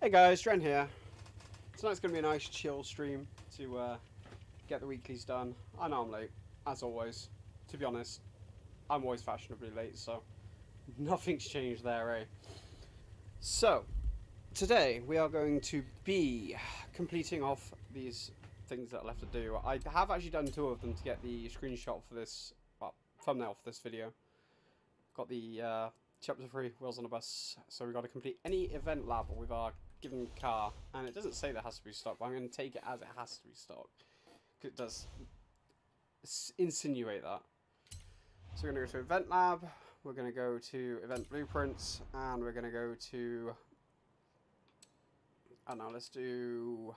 Hey guys, Dren here. Tonight's going to be a nice chill stream to get the weeklies done. I know I'm late, as always. To be honest, I'm always fashionably late, so nothing's changed there, eh? So, today we are going to be completing off these things that are left to do. I have actually done 2 of them to get the screenshot for this, well, thumbnail for this video. Got the chapter 3, Wheels on a Bus, so we've got to complete any event lab with our given car, and it doesn't say that has to be stock, but I'm going to take it as it has to be stock, because it does insinuate that. So we're going to go to event lab, we're going to go to event blueprints, and we're going to go to, I don't know, let's do,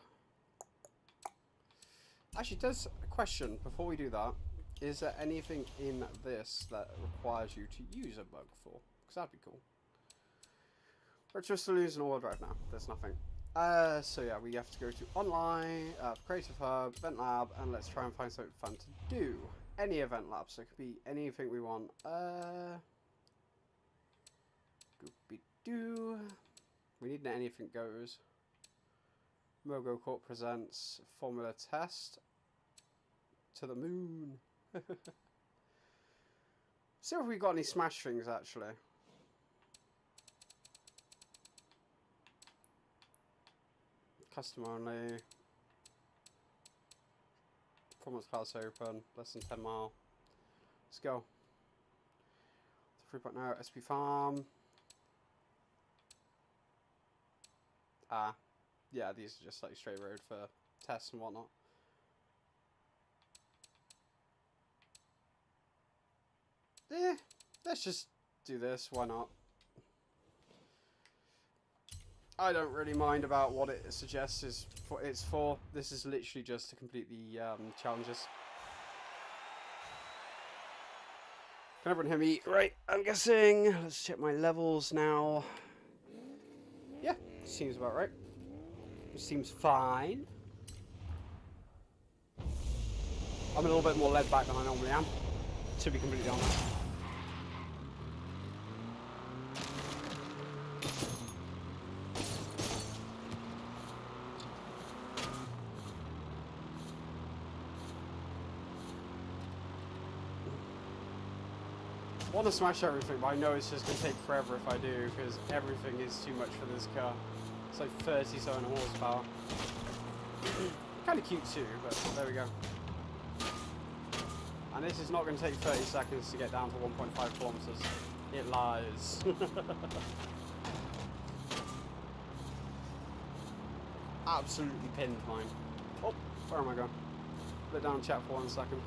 actually does a question before we do that. Is there anything in this that requires you to use a bug for? Because that'd be cool. Retro Saloons and all drive now. There's nothing. So yeah, we have to go to online, Creative Hub, Event Lab, and let's try and find something fun to do. Any event lab, so it could be anything we want. Goopy-doo. We need an anything goes. Mogo Corp presents Formula Test to the moon. See if we've got any smash things actually. Custom only. Performance class open. Less than 10 mile. Let's go. 3.0 SP Farm. Yeah, these are just like straight road for tests and whatnot. Let's just do this, why not? I don't really mind about what it suggests it's for. This is literally just to complete the challenges. Can everyone hear me? Right, I'm guessing. Let's check my levels now. Yeah, seems about right. It seems fine. I'm a little bit more laid back than I normally am, to be completely honest. I want to smash everything, but I know it's just going to take forever if I do, because everything is too much for this car. It's like 37 horsepower. Kind of cute too, but there we go. And this is not going to take 30 seconds to get down to 1.5 kilometers. It lies. Absolutely pinned mine. Oh, where am I going? Put it down chat for 1 second.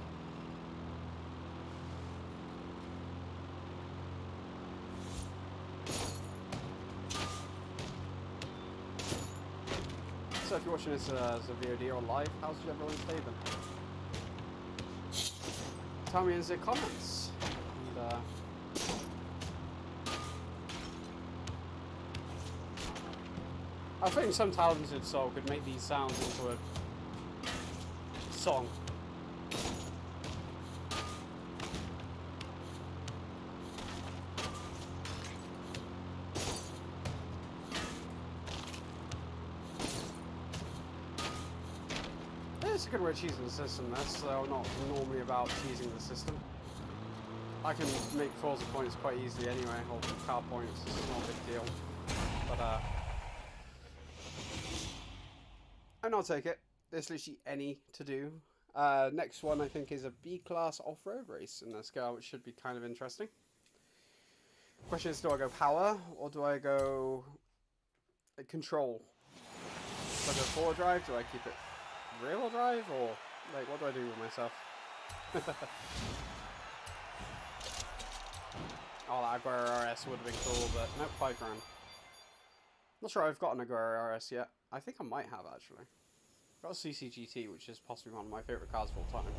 So if you're watching this as a VOD or live, how's everyone's day been? Tell me in the comments. And, I think some talented soul could make these sounds into a song. It's a good way of cheesing the system, that's not normally about cheesing the system. I can make Forza points quite easily anyway, or car points, it's not a big deal. But and I'll take it. There's literally any to do. Next one I think is a B-class off-road race in this car, which should be kind of interesting. Question is, do I go power, or do I go control? Do I go forward drive, do I keep it rear-wheel drive, or like what do I do with myself? Oh, that Aguera RS would have been cool, but nope, 5 grand. Not sure I've got an Aguera RS yet. I think I might have actually. Got a CCGT, which is possibly one of my favourite cars of all time.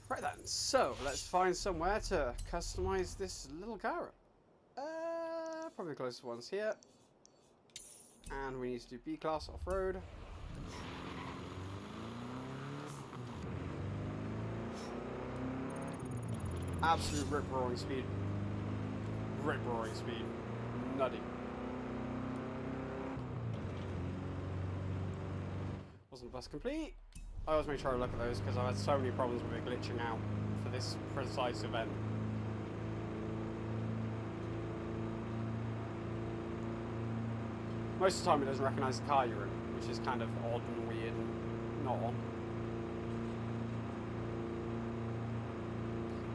Right then, so let's find somewhere to customise this little car. Probably the closest one's here. And we need to do B-class off-road. Absolute rip-roaring speed. Rip-roaring speed. Nutty. bus complete. I always make sure I look at those because I've had so many problems with it glitching out for this precise event. Most of the time it doesn't recognise the car you're in, which is kind of odd and weird and not on.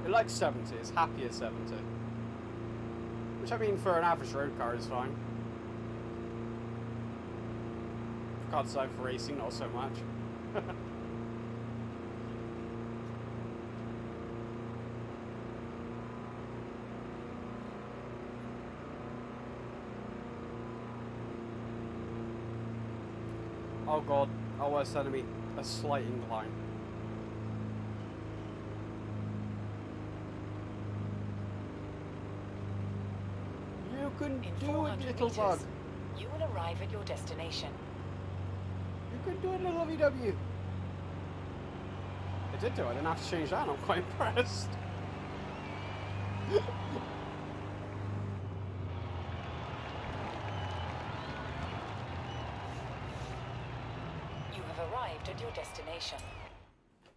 It likes 70, it's happy at 70. Which I mean for an average road car is fine. For car designed for racing, not so much. Oh god, oh worst enemy, a slight incline. You can do it, little bug. You will arrive at your destination. You can do it, little VW. I did do it, I didn't have to change that, I'm quite impressed. Arrived at your destination.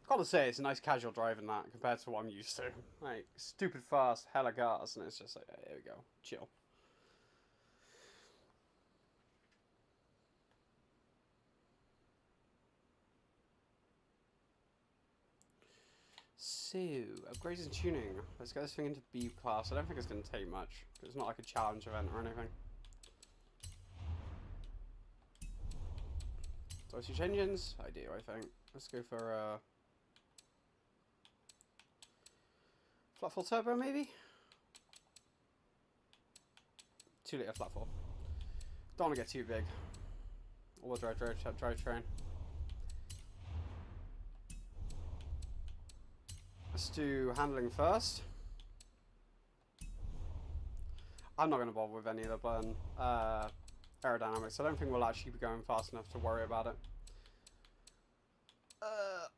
Gotta say, it's a nice casual driving that compared to what I'm used to. Like, stupid fast, hella cars, and it's just like, here we go, chill. So, upgrades and tuning. Let's get this thing into B class. I don't think it's going to take much. It's not like a challenge event or anything. Do I switch engines? I do, I think. Let's go for flat full turbo, maybe? 2 litre flat full. Don't want to get too big. All-wheel drivetrain. Let's do handling first. I'm not going to bother with any of the burn aerodynamics. I don't think we'll actually be going fast enough to worry about it.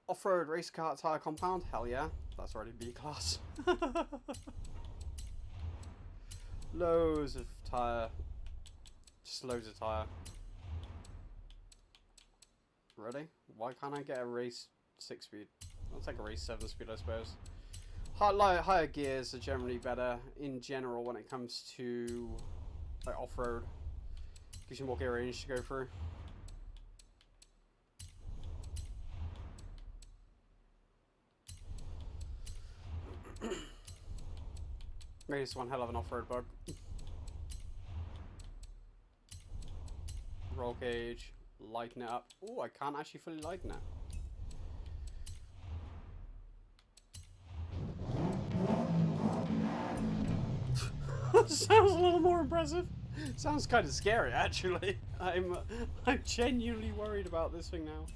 Off-road race car tyre compound? Hell yeah. That's already B class. Loads of tyre. Just loads of tyre. Ready? Why can't I get a race 6-speed? I'll take a race 7-speed, I suppose. Higher gears are generally better in general when it comes to like off-road. Gives you more gear range to go through. Maybe it's one hell of an off-road bug. Roll cage, lighten it up. Oh, I can't actually fully lighten it. Sounds a little more impressive. Sounds kind of scary, actually. I'm genuinely worried about this thing now.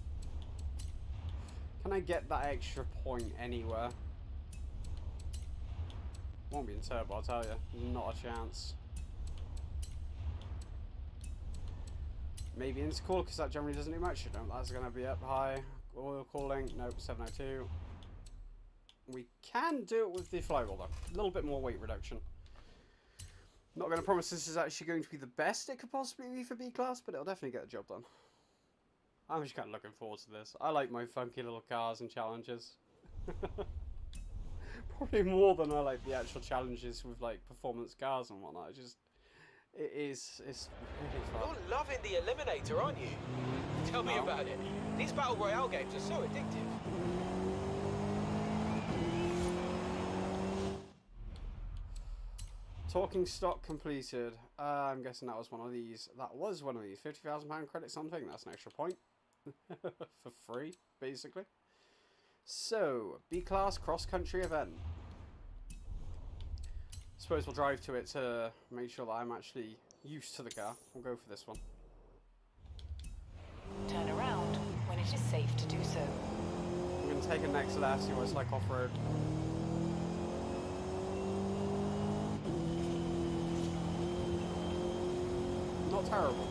Can I get that extra point anywhere? Won't be in turbo, I'll tell you. Not a chance. Maybe intercool, because that generally doesn't do much. That's going to be up high. Oil cooling, nope, 702. We can do it with the flywheel though. A little bit more weight reduction. Not going to promise this is actually going to be the best it could possibly be for B class, but it'll definitely get the job done. I'm just kind of looking forward to this. I like my funky little cars and challenges. Probably more than I like the actual challenges with like performance cars and whatnot. It's really fun. You're loving the Eliminator, aren't you? Tell me about it. These Battle Royale games are so addictive. Talking stock completed. I'm guessing that was one of these. That was one of these. £50,000 credit something. That's an extra point. For free, basically. So, B-class cross-country event. Suppose we'll drive to it to make sure that I'm actually used to the car. We'll go for this one. Turn around when it is safe to do so. I'm going to take a next left, see what it's like off-road. Not terrible.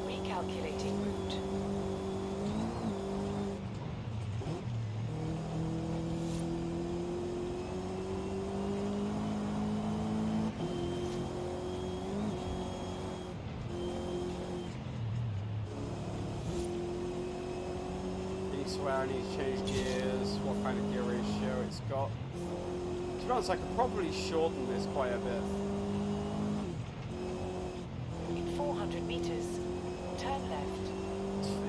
Recalculating route. points where I need to change gears, what kind of gear ratio it's got. To be honest, I could probably shorten this quite a bit. In 400 meters, turn left.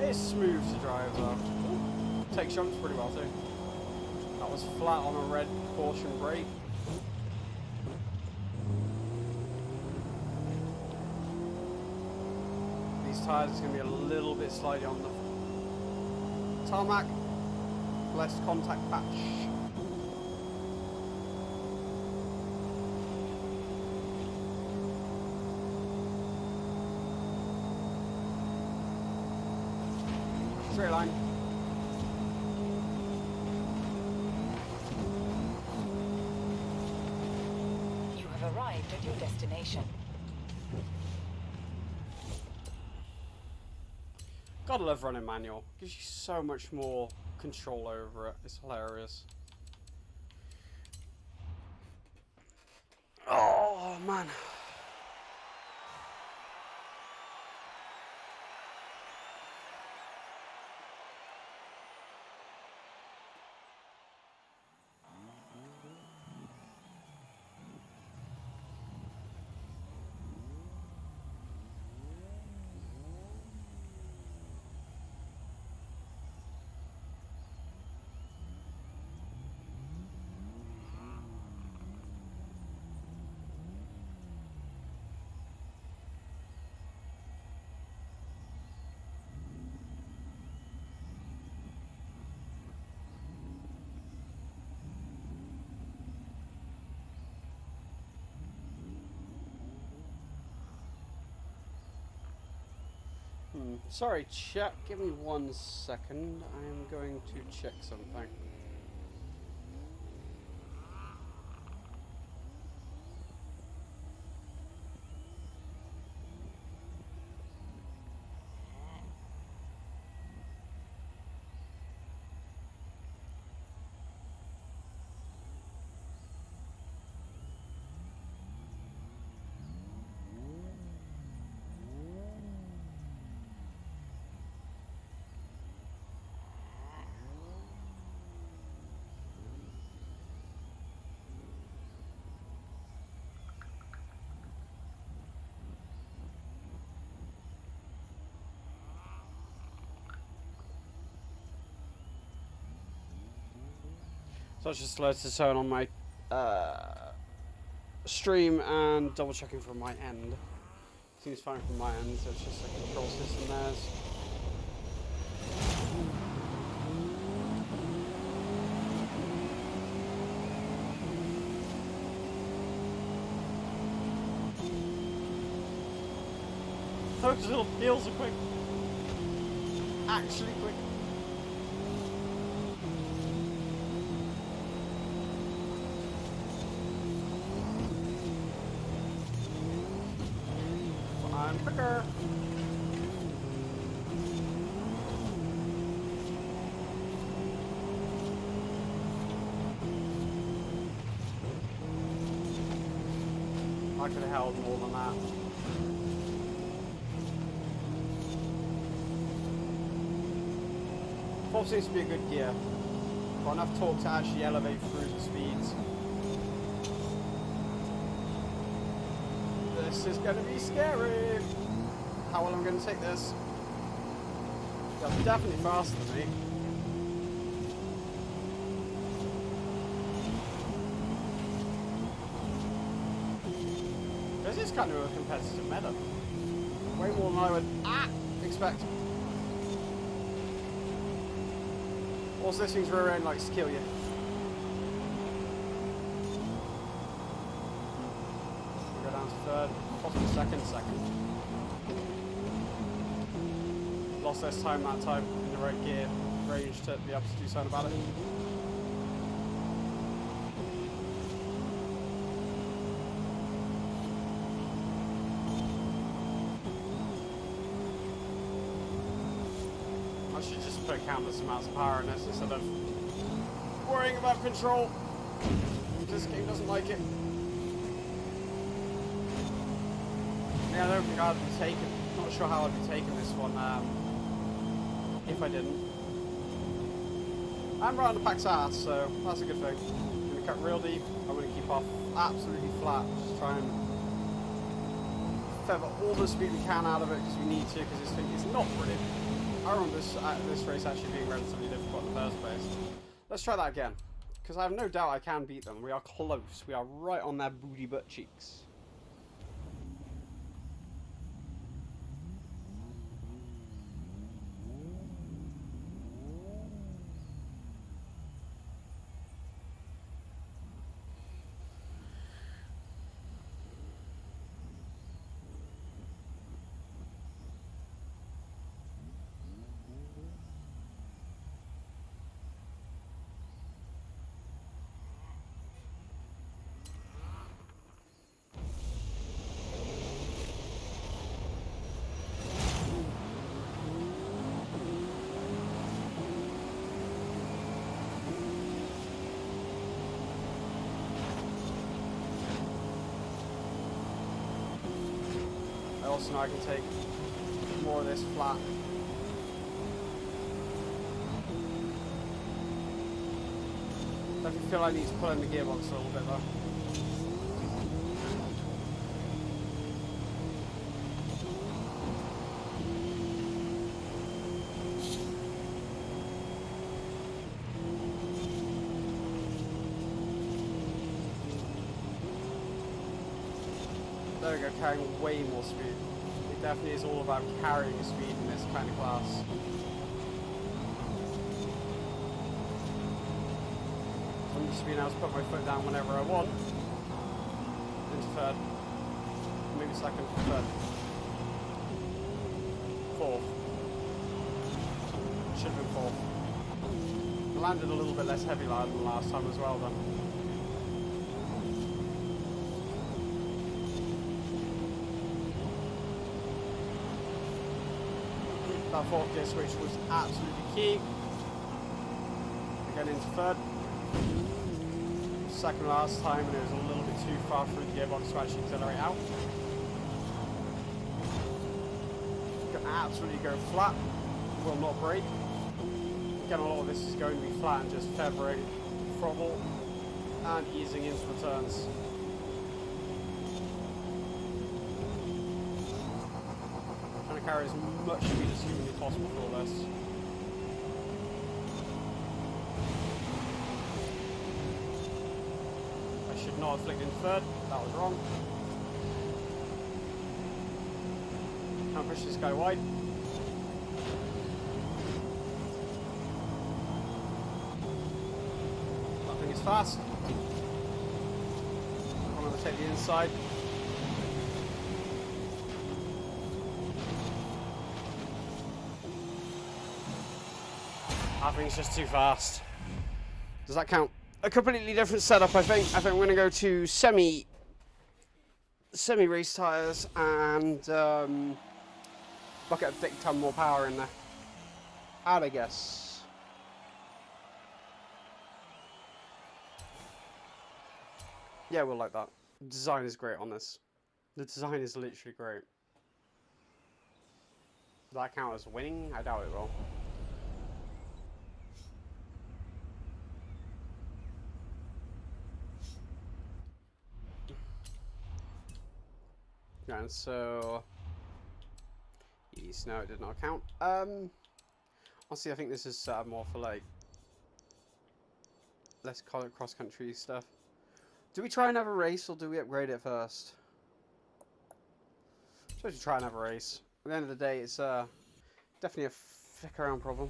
It's smooth to drive though. Ooh, takes jumps pretty well too. That was flat on a red caution brake. These tyres is going to be a little bit slidey on the tarmac. Less contact patch. Straight line. You have arrived at your destination. Gotta love running manual. Gives you so much more control over it. It's hilarious. Oh man. Sorry, chat. Give me 1 second. I am going to check something. So I was just alerted to turn on my stream and double checking from my end. Seems fine from my end, so it's just a control system there. Those little peels are quick. Actually quick. I'm quicker. I could have held more than that. Fourth seems to be a good gear. Got enough torque to actually elevate through the speeds. This is going to be scary. How well am I going to take this? That's definitely faster than me. This is kind of a competitive meta. Way more than I would expect. Also, this thing's rear end likes to kill you. Go down to third, possibly second. Lost less time that time in the right gear range to be able to do something about it. I should just put countless amounts of power in this instead of worrying about control. This game doesn't like it. Yeah, I don't think I'd be taking. Not sure how I'd be taking this one if I didn't. I'm right on the pack's ass, so that's a good thing. I'm going to cut real deep. I'm going to keep off absolutely flat. Just try and feather all the speed we can out of it because we need to, because this thing is not brilliant. I remember this race actually being relatively difficult in the first place. Let's try that again, because I have no doubt I can beat them. We are close. We are right on their booty butt cheeks. I also know I can take more of this flat. Definitely feel I need to pull in the gearbox a little bit though. There we go, carrying way more speed. It definitely is all about carrying speed in this kind of class. I'm just being able to put my foot down whenever I want. Into third. Maybe second, third. Fourth. Should have been fourth. I landed a little bit less heavy than last time as well then. That fourth gear switch was absolutely key. Again into third. Second last time, and it was a little bit too far through the gearbox to actually accelerate out. Can absolutely go flat. Will not break. Again, a lot of this is going to be flat and just feathering, throttle, and easing into the turns. Carry as much speed as humanly possible for all this. I should not have flicked in third, that was wrong. Can't push this guy wide. That thing is fast. I'm going to take the inside. I think it's just too fast. Does that count? A completely different setup, I think. I think we're going to go to semi race tyres and bucket a thick ton more power in there. I'd guess. Yeah, we'll like that. The design is great on this. The design is literally great. Does that count as winning? I doubt it will. And so, yes, no, it did not count. Honestly, I think this is set up more for like less cross-country stuff. Do we try and have a race, or do we upgrade it first? I suppose we try and have a race. At the end of the day, it's definitely a flick around problem.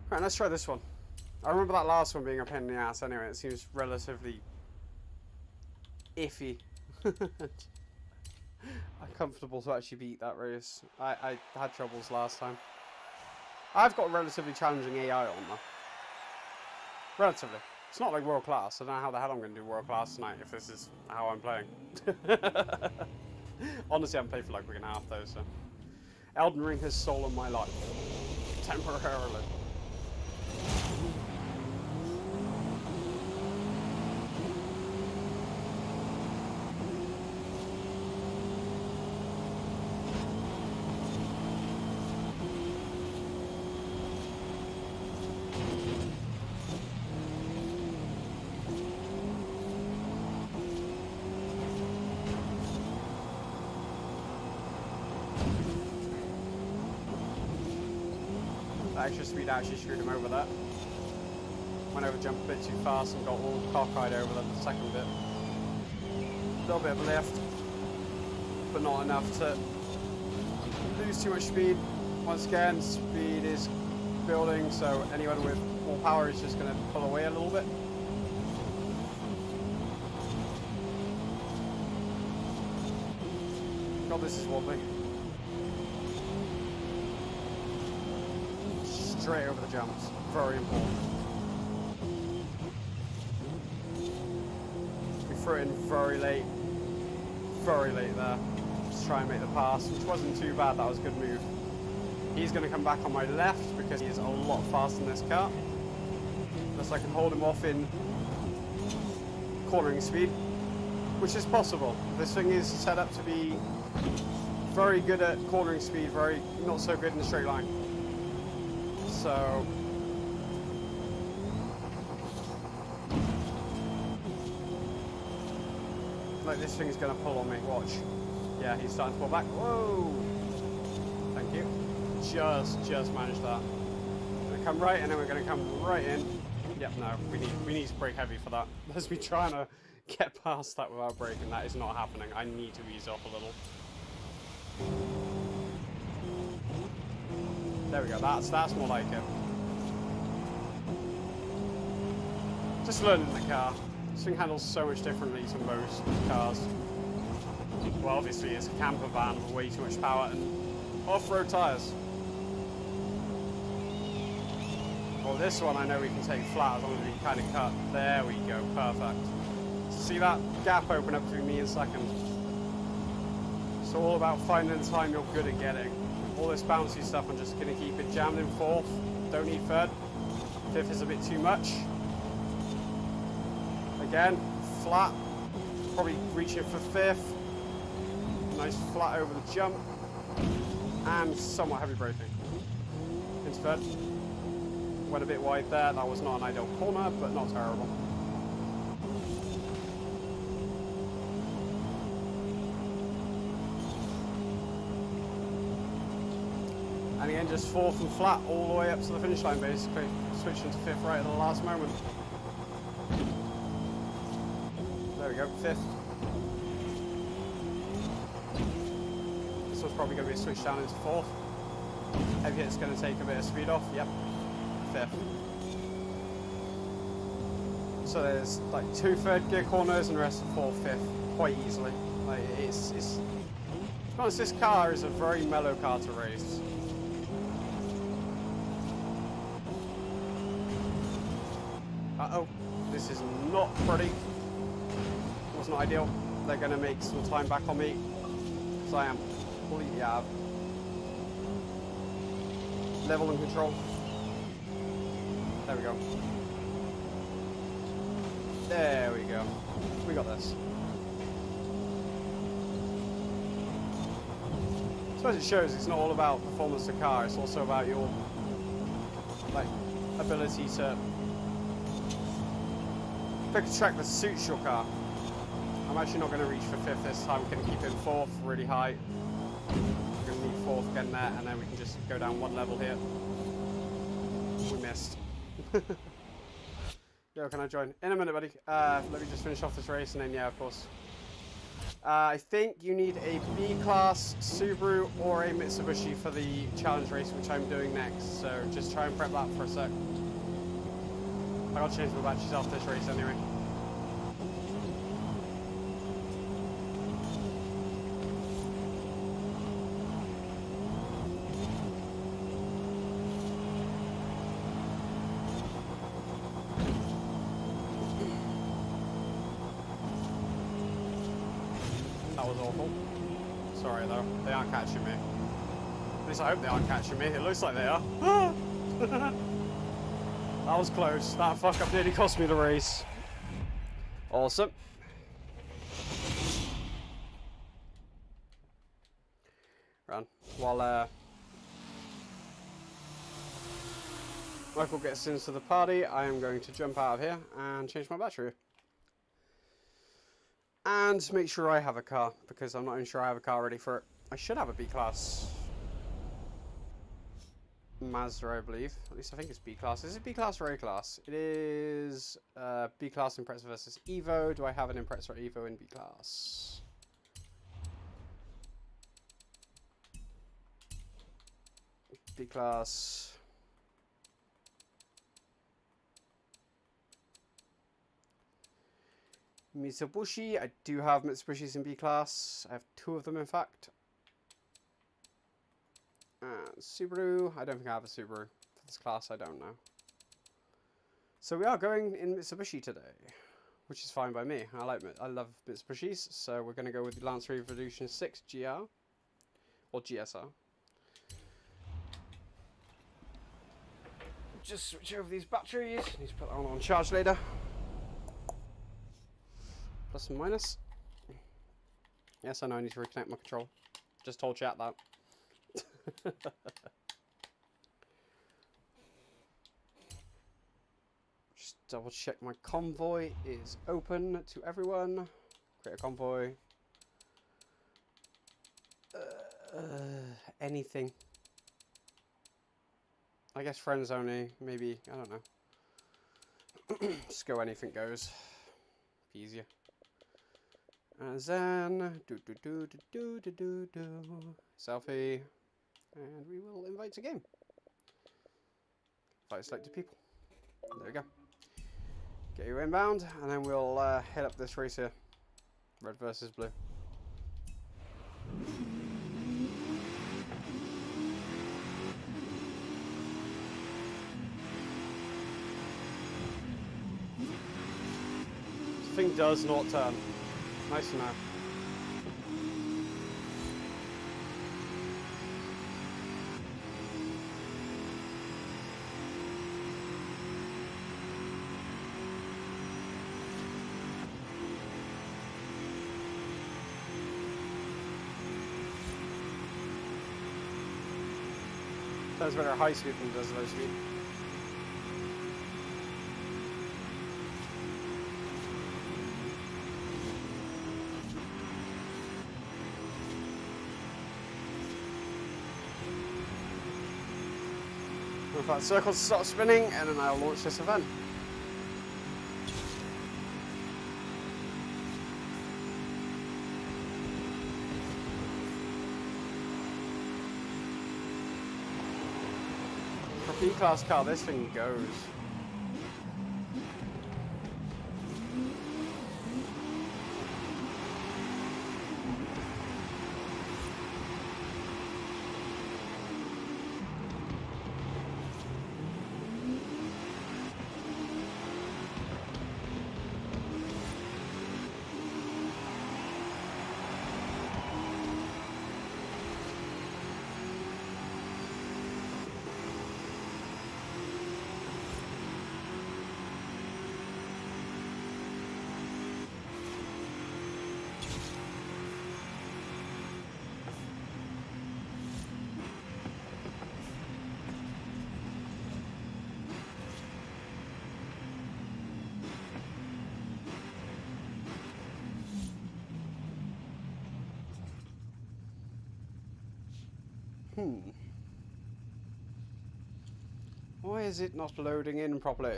Right, let's try this one. I remember that last one being a pain in the ass anyway. It seems relatively iffy. Uncomfortable to actually beat that race. I had troubles last time. I've got relatively challenging AI on though. Relatively. It's not like world class. I don't know how the hell I'm going to do world class tonight if this is how I'm playing. Honestly, I haven't played for like a week and a half though, so. Elden Ring has stolen my life. Temporarily. That extra speed actually screwed him over there. Went over jump a bit too fast and got all cockeyed over the second bit. A little bit of a lift, but not enough to lose too much speed. Once again, speed is building, so anyone with more power is just going to pull away a little bit. God, this is wobbly. Straight over the jumps. Very important. We threw it in very late there. Just try and make the pass, which wasn't too bad. That was a good move. He's going to come back on my left because he is a lot faster than this car. Unless I can hold him off in cornering speed, which is possible. This thing is set up to be very good at cornering speed, very not so good in a straight line. So like this thing's gonna pull on me, watch. Yeah, he's starting to pull back. Whoa! Thank you. Just managed that. Gonna come right and then we're gonna come right in. Yep, no, we need to brake heavy for that. There's me trying to get past that without braking. That is not happening. I need to ease off a little. There we go, that's more like it. Just learning the car. This thing handles so much differently to most cars. Well, obviously it's a camper van with way too much power and off-road tyres. Well, this one I know we can take flat as long as we kind of cut. There we go, perfect. See that gap open up between me and second? It's all about finding the time you're good at getting. All this bouncy stuff, I'm just going to keep it jammed in fourth. Don't need third. Fifth is a bit too much. Again, flat. Probably reaching for fifth. Nice flat over the jump. And somewhat heavy braking. Into third. Went a bit wide there. That was not an ideal corner, but not terrible. And again, just fourth and flat all the way up to the finish line, basically. Switching to fifth right at the last moment. There we go, fifth. This was probably going to be a switch down into fourth. Heavy hit's going to take a bit of speed off. Yep, fifth. So there's like 2 third gear corners and the rest of fourth, fifth, quite easily. Like it's to be honest, this car is a very mellow car to race. Uh-oh, this is not pretty. Was not ideal. They're going to make some time back on me because I am completely out. Level and control. There we go. There we go. We got this. I suppose it shows it's not all about performance of the car, it's also about your ability to pick a track that suits your car. I'm actually not going to reach for fifth this time. I'm going to keep it in fourth, really high. We're going to need fourth again there, and then we can just go down one level here. We missed. Yo, can I join? In a minute, buddy. Let me just finish off this race, and then, yeah, of course. I think you need a B-Class Subaru or a Mitsubishi for the challenge race, which I'm doing next. So just try and prep that for a sec. I gotta change my batteries after this race anyway. That was awful. Sorry though, they aren't catching me. At least I hope they aren't catching me. It looks like they are. That was close. That fuck up nearly cost me the race. Awesome. Run. While Michael gets into the party, I am going to jump out of here and change my battery. And make sure I have a car, because I'm not even sure I have a car ready for it. I should have a B-Class. Mazda, I believe. At least I think it's B class. Is it B class or A class? It is B class Impreza versus Evo. Do I have an Impreza or Evo in B class? B class. Mitsubishi. I do have Mitsubishis in B class. I have 2 of them, in fact. And Subaru. I don't think I have a Subaru for this class. I don't know. So we are going in Mitsubishi today, which is fine by me. I love Mitsubishis, so we're going to go with the Lancer Evolution 6 GR or GSR. Just switch over these batteries. Need to put that one on charge later. Plus and minus. Yes, I know I need to reconnect my control. Just told chat that. Just double check my convoy is open to everyone. Create a convoy. Anything. I guess friends only. Maybe. I don't know. Just go anything goes. Easier. And then selfie. And we will invite to game. Invite selected people. There we go. Get you inbound, and then we'll head up this race here. Red versus blue. This thing does not turn. Nice to know. Turns better high speed than it does low speed. If that circle stops spinning, and then I'll launch this event. For a B-class car, this thing goes. Why is it not loading in properly?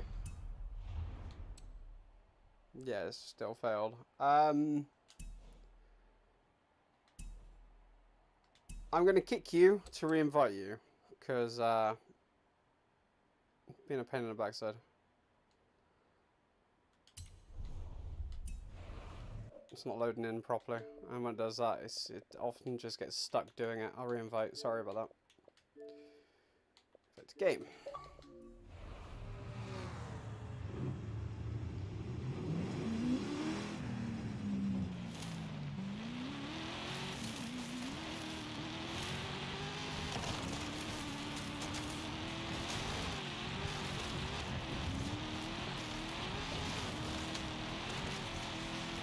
Yeah, it's still failed. I'm going to kick you to re-invite you, because being a pain in the backside. It's not loading in properly, and when it does that, it often just gets stuck doing it. I'll re-invite, sorry about that. It's game.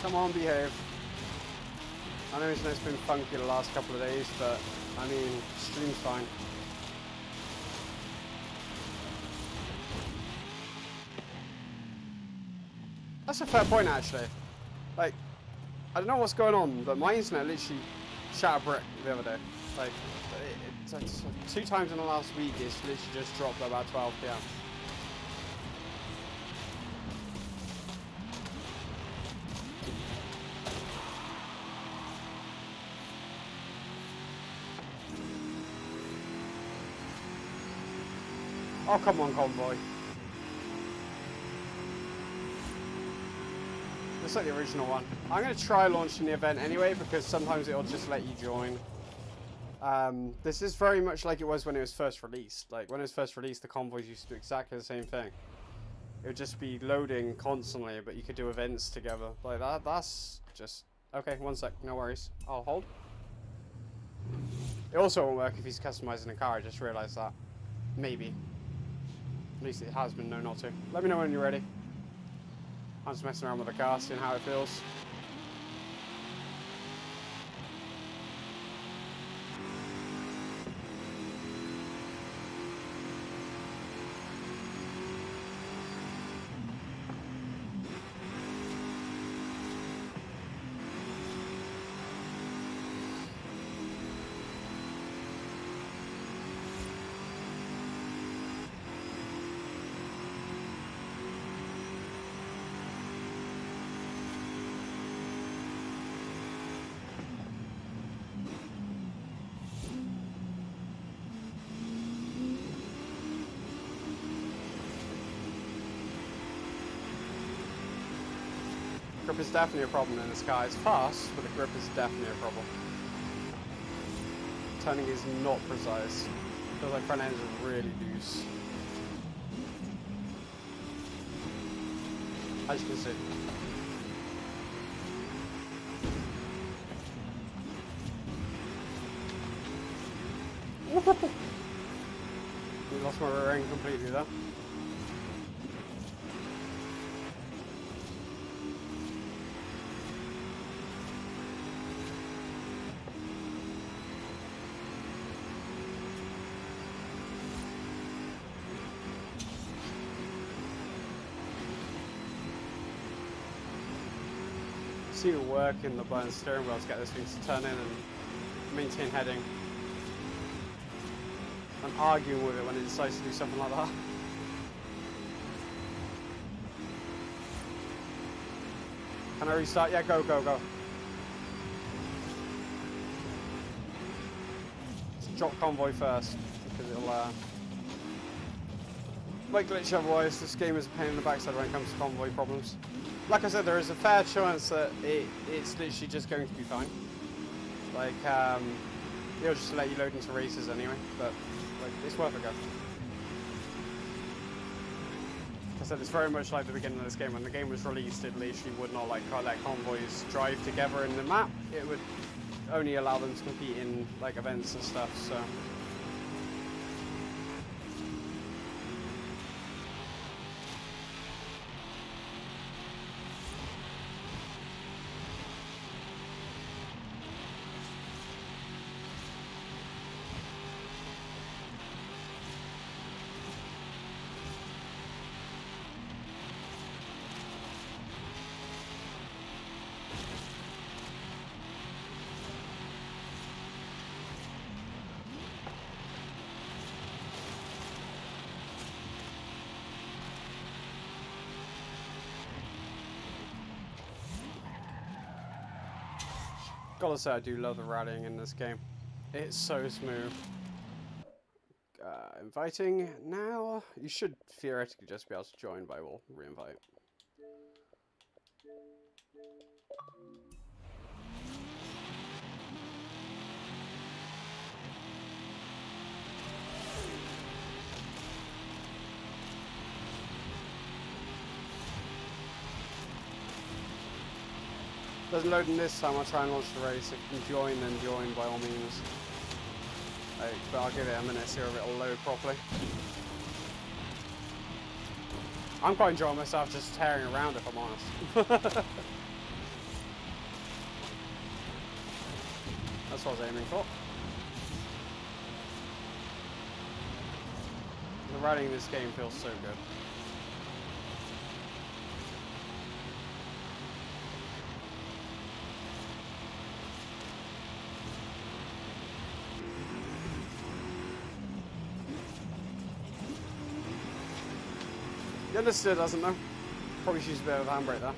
Come on, behave. I know it's been funky the last couple of days, but I mean, stream's fine. That's a fair point, actually. Like, I don't know what's going on, but my internet literally shattered brick the other day. Like, it's 2 times in the last week, it's literally just dropped at about 12 p.m. Oh, come on, convoy. It's like the original one. I'm going to try launching the event anyway, because sometimes it'll just let you join. This is very much like it was when it was first released. Like, when it was first released, the convoys used to do exactly the same thing. It would just be loading constantly, but you could do events together. Like, that's just... Okay, one sec, no worries. I'll hold. It also won't work if he's customizing a car, I just realised that. Maybe. At least it has been known not to. Let me know when you're ready. I'm just messing around with the car, seeing how it feels. Grip is definitely a problem in this car. It's fast, but the grip is definitely a problem. Turning is not precise. Feels like front ends are really loose. As you can see. We lost my rear end completely there. See the work in the button steering wheel to get this thing to turn in and maintain heading. I'm arguing with it when it decides to do something like that. Can I restart? Yeah, go, go, go. Let's drop convoy first, because it'll might glitch otherwise. This game is a pain in the backside when it comes to convoy problems. Like I said, there is a fair chance that it's literally just going to be fine. Like, it'll just let you load into races anyway, but like, it's worth a go. Like I said, it's very much like the beginning of this game. When the game was released, it literally would not let convoys drive together in the map. It would only allow them to compete in like events and stuff, so... Gotta say, I do love the rallying in this game. It's so smooth. Inviting now. You should theoretically just be able to join, but I will re-invite. Doesn't load in this time, I'll try and launch the race. If you can join, then join by all means. But I'll give it a minute, see if it'll load properly. I'm quite enjoying myself just tearing around, if I'm honest. That's what I was aiming for. The riding in this game feels so good. It still doesn't though. Probably should use a bit of a handbrake there.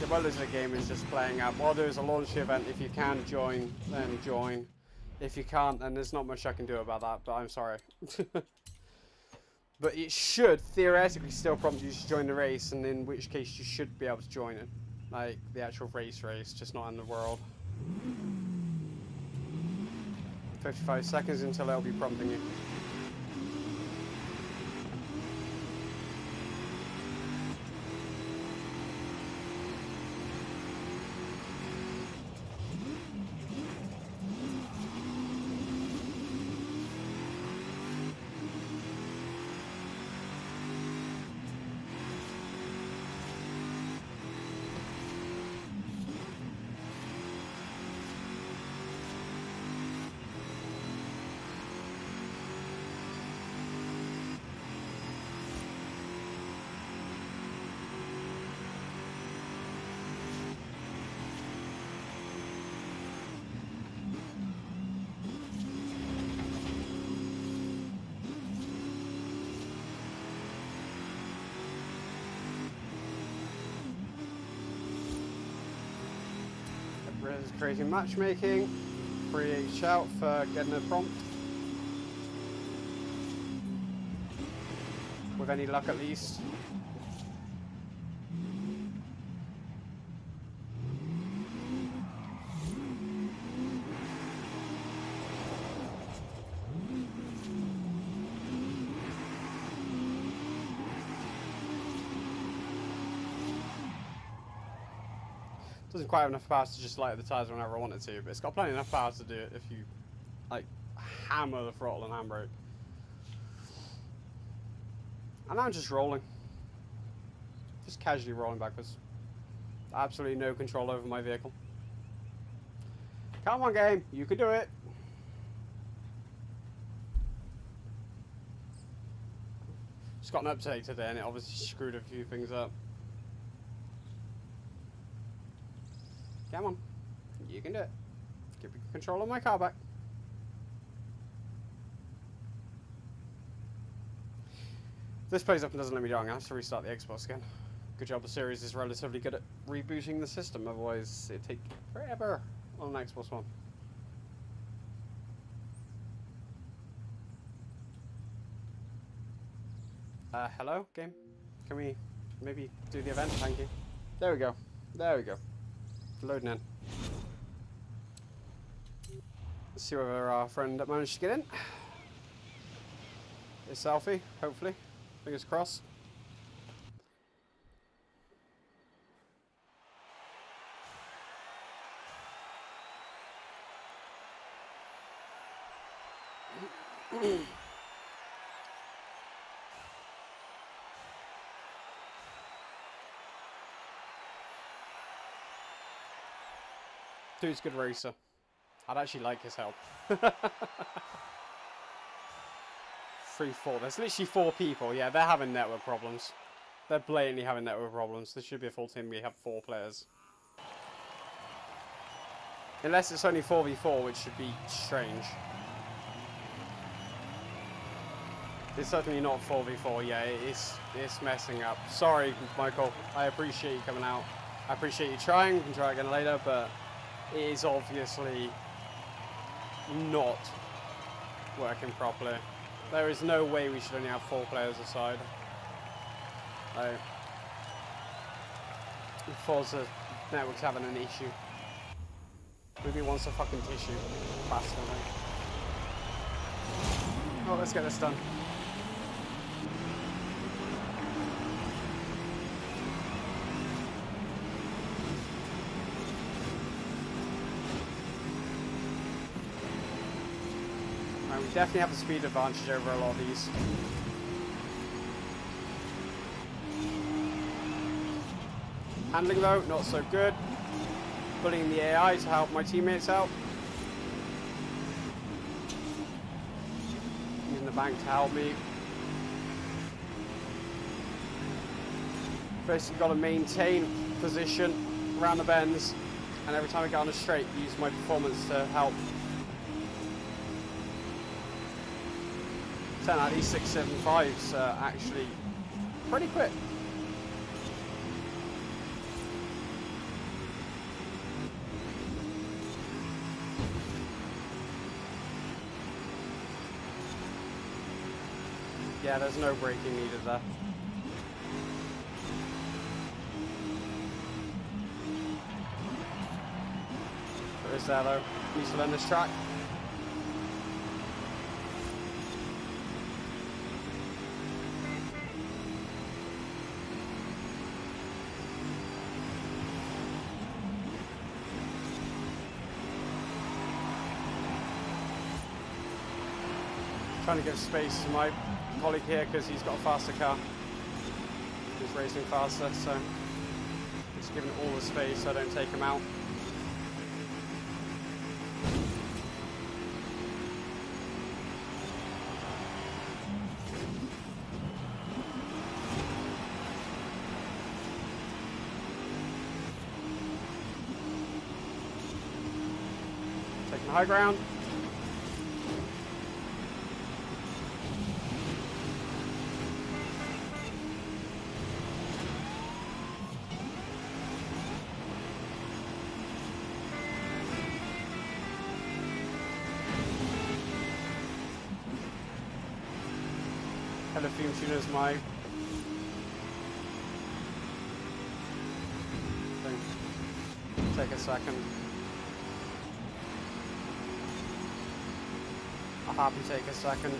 The bonus of the game is just playing up. While there's a launch event, if you can join, then join. If you can't, then there's not much I can do about that, but I'm sorry. But it should theoretically still prompt you to join the race, and in which case you should be able to join it. Like the actual race, just not in the world. 55 seconds until it'll be prompting you. Creating matchmaking. Free shout for getting a prompt. With any luck at least. Doesn't quite have enough power to just light up the tires whenever I wanted to, but it's got plenty enough power to do it if you like hammer the throttle and handbrake. And I'm just rolling. Just casually rolling backwards. Absolutely no control over my vehicle. Come on game, you can do it. Just got an update today and it obviously screwed a few things up. Come on, you can do it. Give me control of my car back. If this plays up and doesn't let me do it, I'm going to have to restart the Xbox again. Good job the series is relatively good at rebooting the system, otherwise it'd take forever on an Xbox One. Hello, game? Can we maybe do the event? Thank you. There we go. There we go. Loading in. Let's see whether our friend managed to get in. A selfie, hopefully. Fingers crossed. Dude's a good racer. I'd actually like his help. 3, 4. There's literally 4 people. Yeah, they're having network problems. They're blatantly having network problems. This should be a full team. We have 4 players. Unless it's only 4v4, which should be strange. It's certainly not 4v4. Yeah, it's messing up. Sorry, Michael. I appreciate you coming out. I appreciate you trying. We can try again later, but it is obviously not working properly. There is no way we should only have 4 players aside. Like, Forza network's having an issue. Maybe wants a fucking tissue. Faster, mate. Oh, let's get this done. We definitely have a speed advantage over a lot of these. Handling though, not so good. Bullying the AI to help my teammates out. Using the bank to help me. Basically got to maintain position around the bends, and every time I get on a straight, use my performance to help. 10 out of these 675s are actually pretty quick. Yeah, there's no braking needed there. There is there though. Needs to learn this track. Trying to give space to my colleague here because he's got a faster car. He's racing faster, so just giving all the space so I don't take him out. Taking the high ground. Hello, Fume Tuner's my thing. Take a second. I'll happy take a second.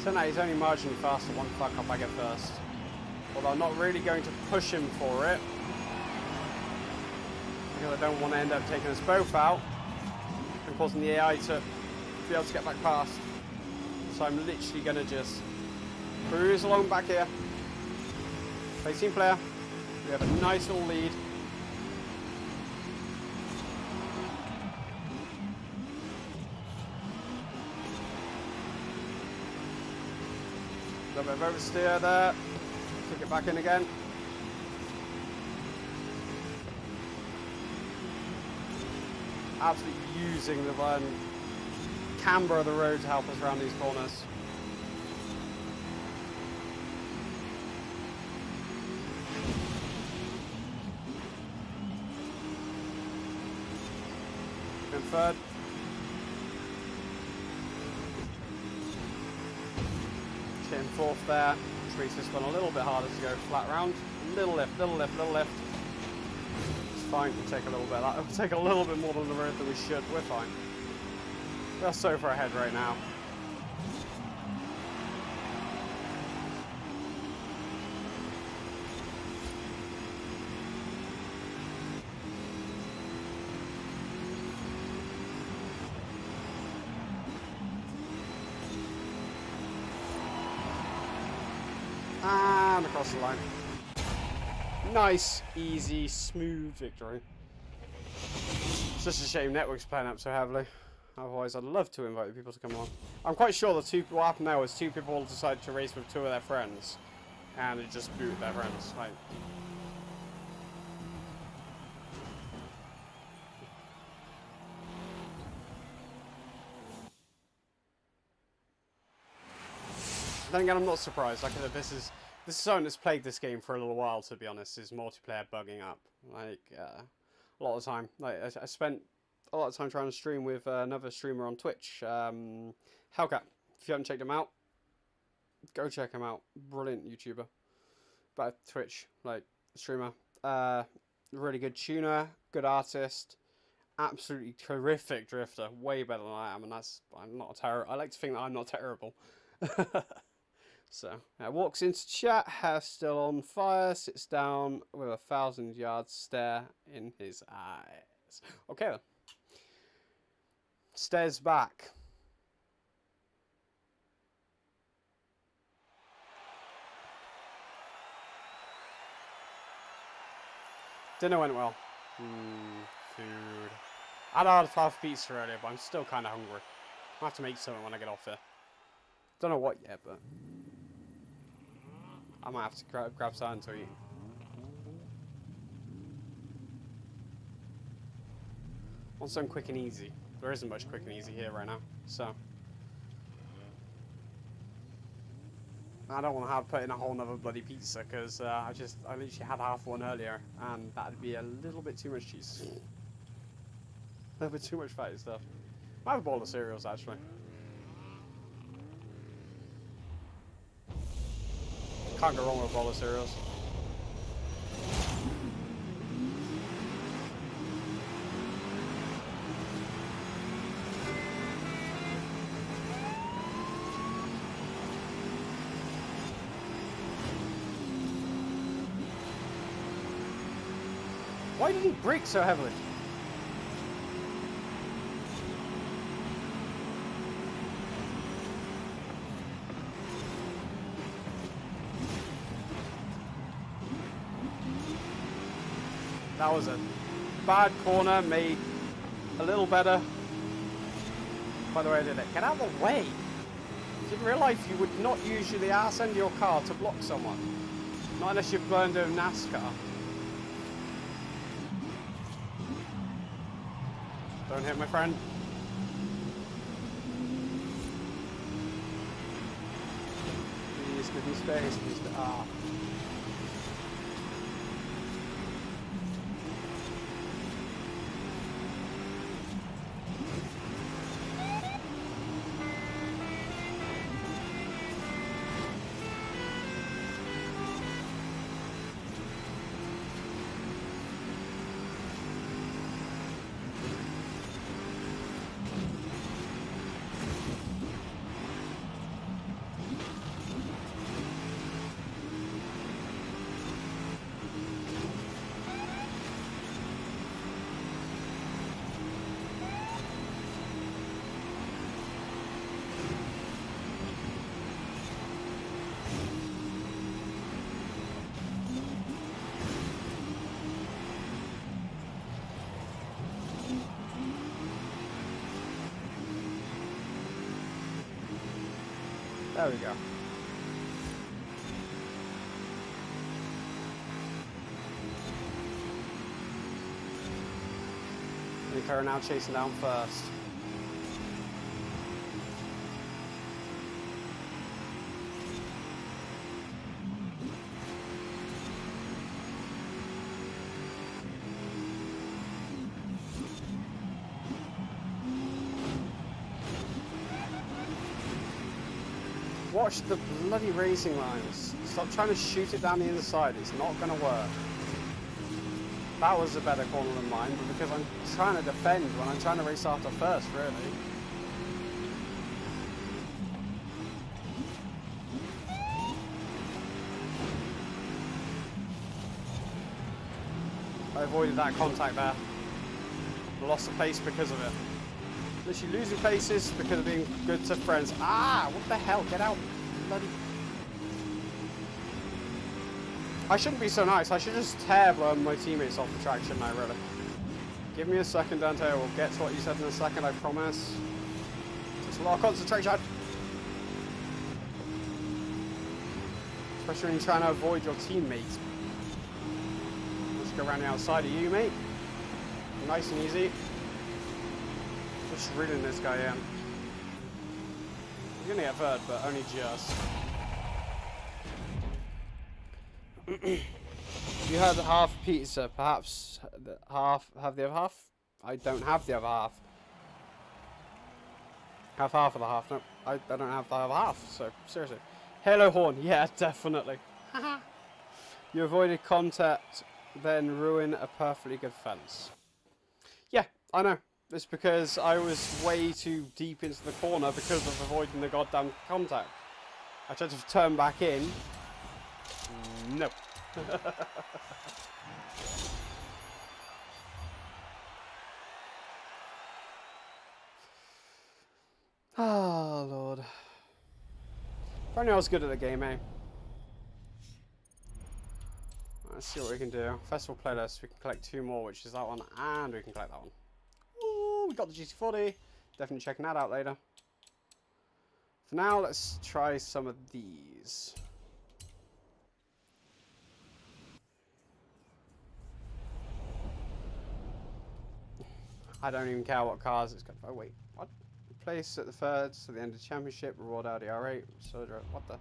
So now he's only marginally faster, one fuck up I get first. Although I'm not really going to push him for it, because I don't want to end up taking us both out and causing the AI to be able to get back past. So I'm literally going to just cruise along back here. Play team player. We have a nice little lead. A little bit of oversteer there. Kick it back in again. Absolutely using the camber of the road to help us around these corners. In third. In fourth there, which makes this one a little bit harder to go flat round. Little lift, little lift, little lift. It's fine, we'll take a little bit of that. We'll take a little bit more than the road than we should. We're fine. We're so far ahead right now. And across the line. Nice, easy, smooth victory. It's just a shame Network's playing up so heavily. Otherwise, I'd love to invite people to come on. I'm quite sure what happened there was two people decided to race with two of their friends. And it just booted their friends. Like, then again, I'm not surprised. Like, this is someone that's played this game for a little while, to be honest, is multiplayer bugging up. Like, a lot of the time. Like, I spent a lot of time trying to stream with another streamer on Twitch, Hellcat. If you haven't checked him out, go check him out. Brilliant YouTuber. But Twitch, like, streamer. Really good tuner, good artist, absolutely terrific drifter. Way better than I am, and I'm not I like to think that I'm not terrible. So, walks into chat, hair still on fire, sits down with 1,000-yard stare in his eyes. Okay then. Stares back. Dinner went well. Food. I had half pizza earlier, but I'm still kind of hungry. I'll have to make something when I get off here. Don't know what yet, but I might have to grab something to eat. Want something quick and easy. There isn't much quick and easy here right now, so I don't want to put in a whole nother bloody pizza because I literally had half one earlier, and that'd be a little bit too much cheese. A little bit too much fatty stuff. I have a bowl of cereals actually. Can't go wrong with a bowl of cereals. Why did he brake so heavily? That was a bad corner, made a little better by the way I did it. Get out of the way! In real life, you would not use the arse end of your car to block someone. Not unless you're burned in NASCAR. Don't hit my friend. Please give me space. Please. Ah. There we go. I think we're now chasing down first. Watch the bloody racing lines. Stop trying to shoot it down the inside. It's not going to work. That was a better corner than mine, but because I'm trying to defend when I'm trying to race after first, really. I avoided that contact there. Lost the pace because of it. Literally losing paces because of being good to friends. Ah, what the hell? Get out. Bloody. I shouldn't be so nice. I should just tear my teammates off the track, shouldn't I, really? Give me a second, Dante. We'll get to what you said in a second, I promise. Takes a lot of concentration. Especially when you're trying to avoid your teammates. Let's go around the outside of you, mate. Nice and easy. Just reeling this guy in. He's gonna get third, but only just. You had half pizza, perhaps have the other half? I don't have the other half. Have half of the half. No, I don't have the other half, so seriously. Halo horn, yeah, definitely. You avoided contact, then ruin a perfectly good fence. Yeah, I know. It's because I was way too deep into the corner because of avoiding the goddamn contact. I tried to turn back in. No. Oh, Lord. If only I was good at the game, eh? Let's see what we can do. Festival playlist. We can collect 2 more, which is that one, and we can collect that one. Ooh, we got the GT40. Definitely checking that out later. For now, let's try some of these. I don't even care what cars it's got. Oh wait, what? Place at the thirds to the end of the championship. Reward Audi R8. What the?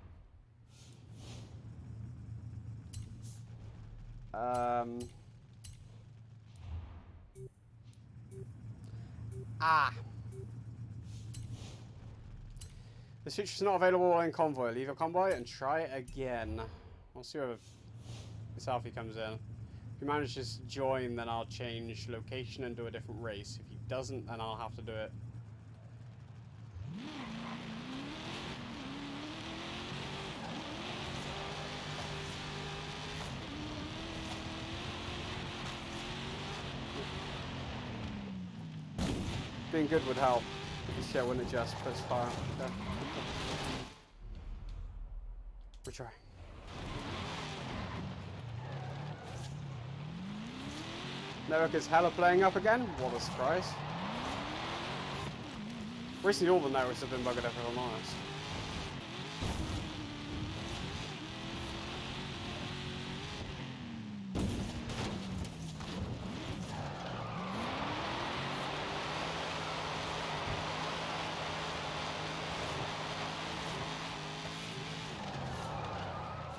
This feature is not available in convoy. Leave your convoy and try again. We'll see whether this Alfie comes in. If he manages to join, then I'll change location and do a different race. If he doesn't, then I'll have to do it. Being good would help. This shit wouldn't adjust press fire. Okay. Retry. Network is hella playing up again. What a surprise. Recently all the networks have been buggered up, if I'm honest.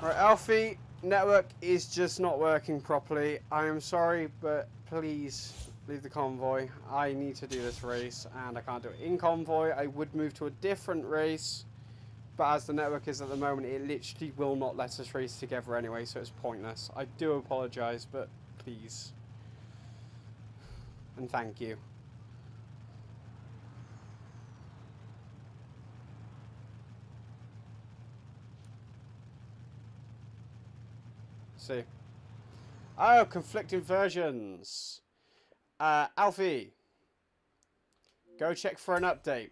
Right, Alfie, network is just not working properly. I am sorry, but please leave the convoy. I need to do this race, and I can't do it in convoy. I would move to a different race, but as the network is at the moment, it literally will not let us race together anyway, so it's pointless. I do apologise, but please. And thank you. See. Oh, conflicting versions. Alfie, go check for an update.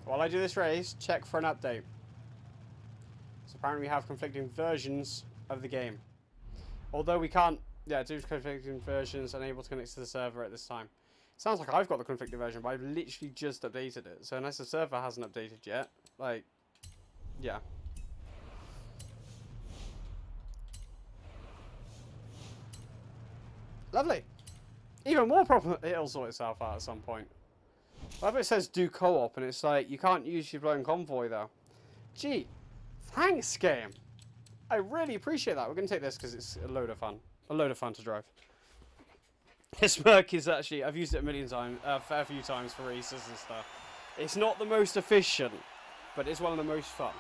While I do this race, check for an update. So apparently we have conflicting versions of the game. Although we can't, yeah, do conflicting versions unable to connect to the server at this time. Sounds like I've got the conflicting version, but I've literally just updated it. So unless the server hasn't updated yet, like, yeah. Lovely. Even more problem. It'll sort itself out at some point. I love it says do co-op, and it's like you can't use your blown convoy though. Gee, thanks game. I really appreciate that. We're gonna take this because it's a load of fun. A load of fun to drive. This Merc is actually, I've used it a million times, a fair few times for races and stuff. It's not the most efficient, but it's one of the most fun.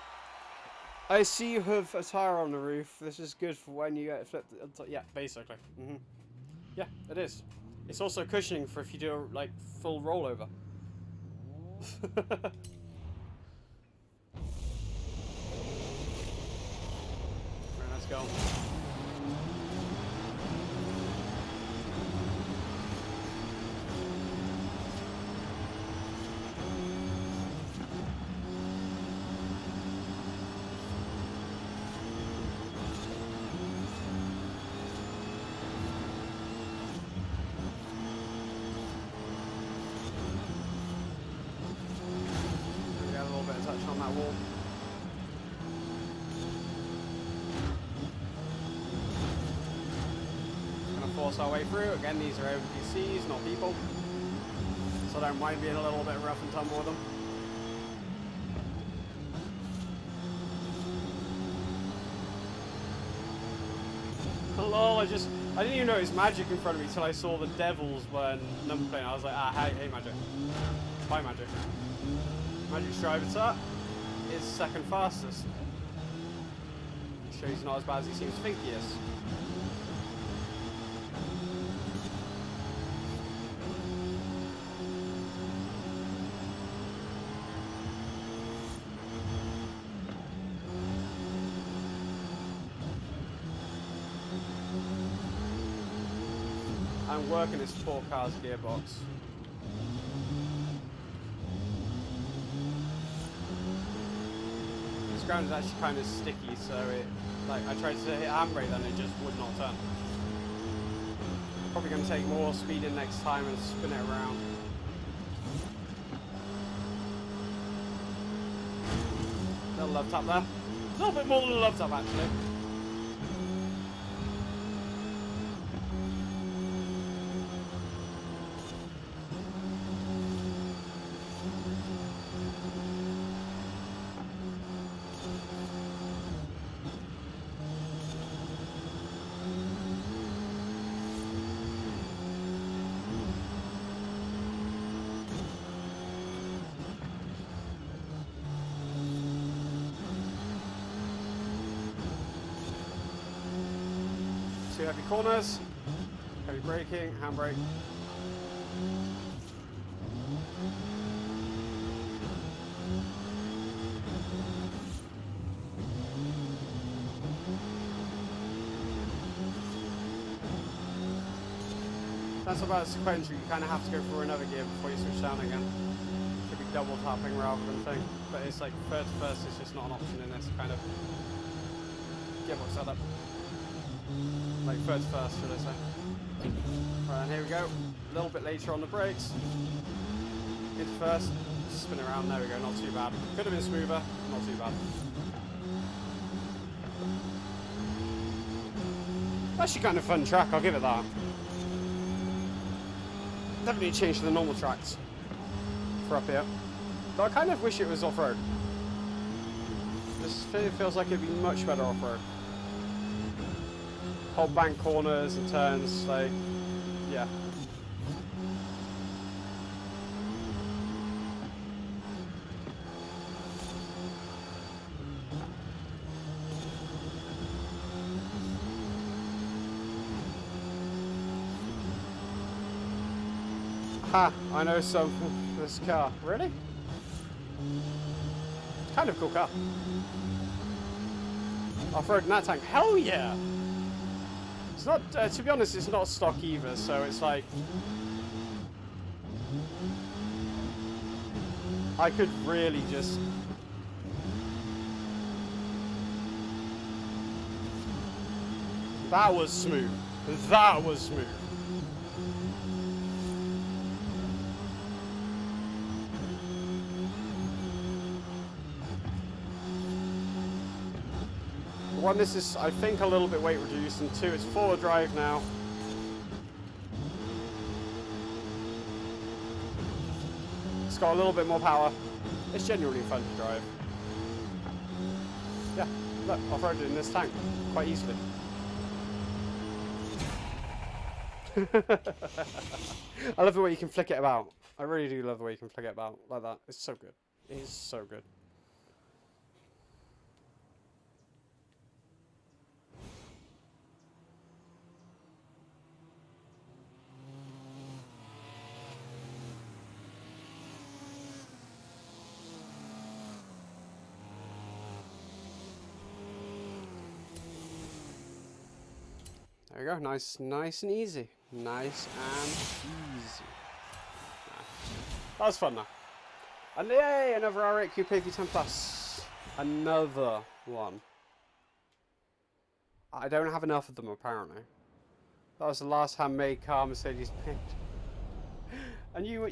I see you have a tire on the roof. This is good for when you get flipped. Yeah, basically. Yeah, it is. It's also cushioning for if you do a, like, full rollover. Right, let's go. On that wall. Just gonna force our way through. Again, these are NPCs, not people. So I don't mind being a little bit rough and tumble with them. Lol, I didn't even notice magic in front of me till I saw the devils when number plane. I was like, ah, hey magic. Bye magic. Magic's driver's up. Is second fastest. Sure he's not as bad as he seems to think he is. I'm working this 4 cars gearbox. ground is actually kind of sticky, so it, like, I tried to hit handbrake and it just would not turn. Probably going to take more speed in next time and spin it around. Little love tap there. A little bit more than a love tap, actually. Two heavy corners, heavy braking, handbrake. That's about sequential. You kind of have to go for another gear before you switch down again. Should be double tapping rather than thing, but it's like third to first is just not an option in this kind of gearbox setup. Like third to first, should I say. Right, and here we go. A little bit later on the brakes. Into first, spin around, there we go, not too bad. Could have been smoother, not too bad. Actually kind of fun track, I'll give it that. Definitely changed to the normal tracks for up here. Though I kind of wish it was off-road. This feels like it'd be much better off-road. Whole bank corners and turns, like, yeah. Ha! I know some for this car. Really? Kind of cool car. Off-road in that tank. Hell yeah! It's not, to be honest, it's not stock either, so it's like... I could really just... That was smooth. That was smooth. One, this is, I think, a little bit weight reduced, and two, it's forward drive now. It's got a little bit more power. It's genuinely fun to drive. Yeah, look, off-roaded in this tank quite easily. I love the way you can flick it about. I really do love the way you can flick it about like that. It's so good. It is so good. There we go, nice and easy. Nice and easy. That was fun though. And yay, another R8 Coupe V10 Plus. Another one. I don't have enough of them apparently. That was the last handmade car Mercedes made. And were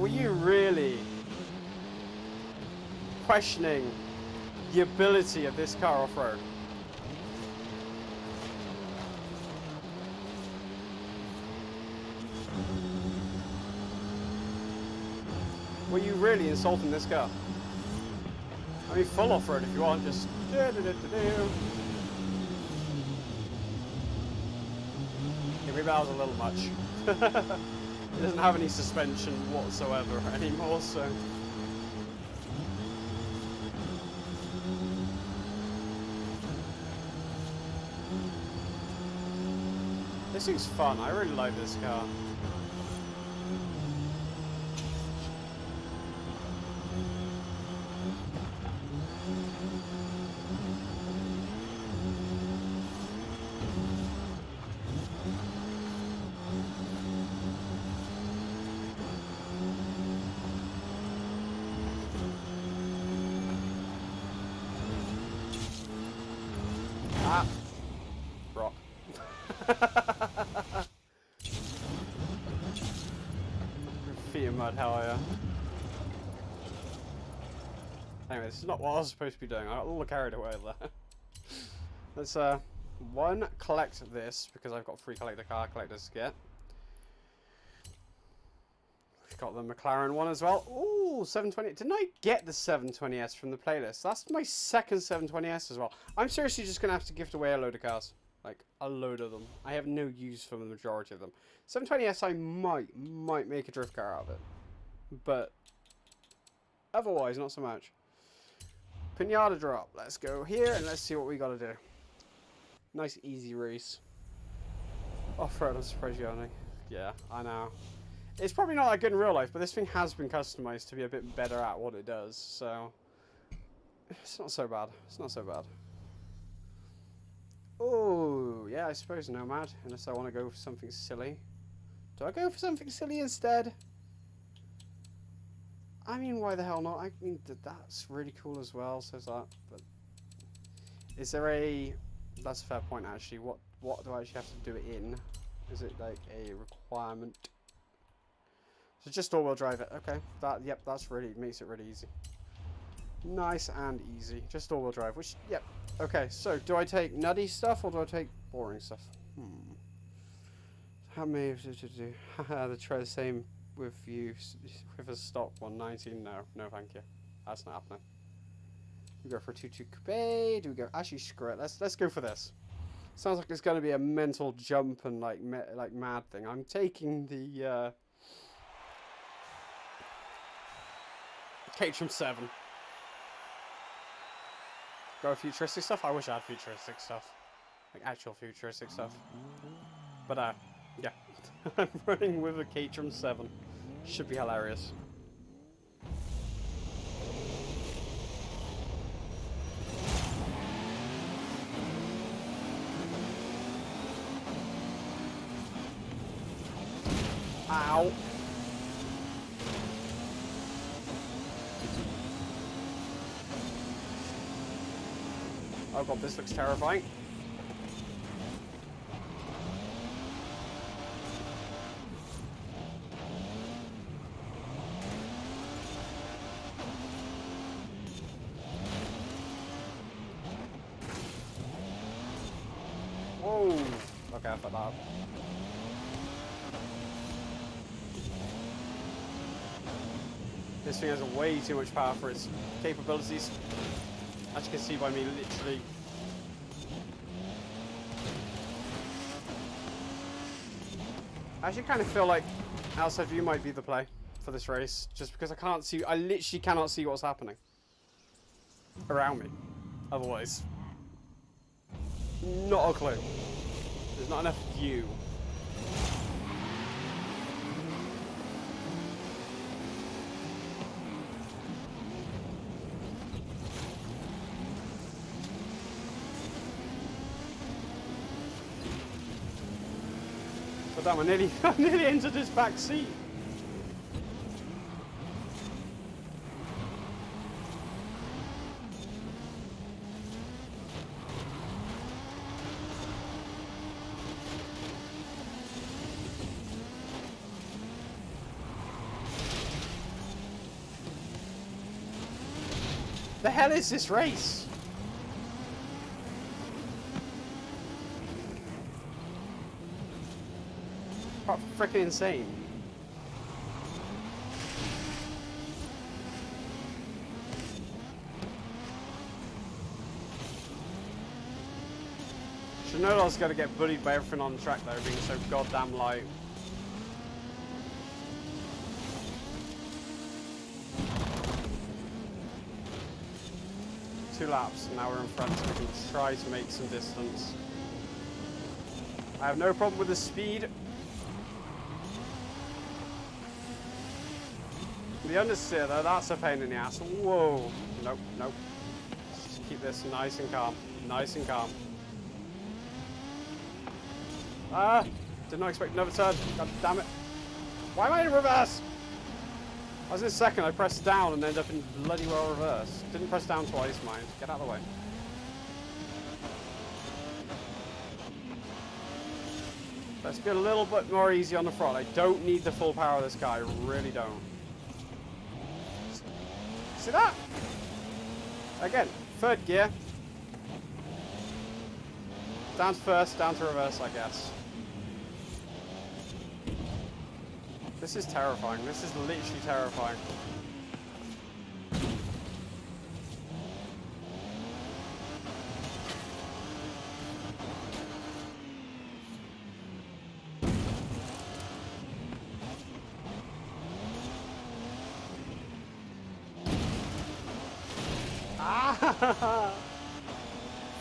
you really questioning the ability of this car off-road? Were you really insulting this car? I mean, full off-road if you want, just... Yeah, maybe that was a little much. It doesn't have any suspension whatsoever anymore, so... This thing's fun, I really like this car. Feet in mud, hell yeah. Anyway, this is not what I was supposed to be doing. I got a little carried away there. Let's, one, collect this, because I've got 3 collector car collectors to get. We've got the McLaren one as well. Ooh, 720. Didn't I get the 720S from the playlist? That's my second 720S as well. I'm seriously just going to have to gift away a load of cars. Like, a load of them. I have no use for the majority of them. 720S, I might make a drift car out of it. But, otherwise, not so much. Pinata drop. Let's go here and let's see what we got to do. Nice easy race. Off-road, I'm surprised you only. Yeah, I know. It's probably not that good in real life, but this thing has been customized to be a bit better at what it does, so... It's not so bad. It's not so bad. Oh, yeah, I suppose Nomad, unless I want to go for something silly. Do I go for something silly instead? I mean, why the hell not? I mean, that's really cool as well, says that. But is there a... That's a fair point, actually. What do I actually have to do it in? Is it, like, a requirement? So just all-wheel drive it. Okay. Yep, that's really... Makes it really easy. Nice and easy. Just all-wheel drive, which... Yep. Okay, so do I take nutty stuff or do I take boring stuff? How many to do? Haha, try the same with you with a stock 119. No, thank you. That's not happening. We go for a 2.2 coupe. Do we go? Actually, screw it. Let's go for this. Sounds like it's going to be a mental jump and like mad thing. I'm taking the Caterham 7. Go futuristic stuff. I wish I had futuristic stuff, like actual futuristic stuff. But yeah, I'm running with a Caterham 7. Should be hilarious. Ow. Oh god, this looks terrifying. Whoa. Okay, I thought that. This thing has way too much power for its capabilities. As you can see by me literally. I actually kind of feel like outside view might be the play for this race, just because I literally cannot see what's happening around me. Otherwise, not a clue. There's not enough view. Damn, I nearly entered his back seat. The hell is this race? Freaking insane. Shinoda's gonna get bullied by everything on the track though, being so goddamn light. Two laps, and now we're in front, so we can try to make some distance. I have no problem with the speed. The understeer though, that's a pain in the ass. Whoa. Nope, nope. Let's just keep this nice and calm. Nice and calm. Ah! Did not expect another turn. God damn it. Why am I in reverse? I was in second, I pressed down and ended up in bloody well reverse. Didn't press down twice, mind. Get out of the way. Let's be a little bit more easy on the front. I don't need the full power of this guy. I really don't. See that? Again, third gear. Down to first, down to reverse, I guess. This is terrifying. This is literally terrifying. Ah!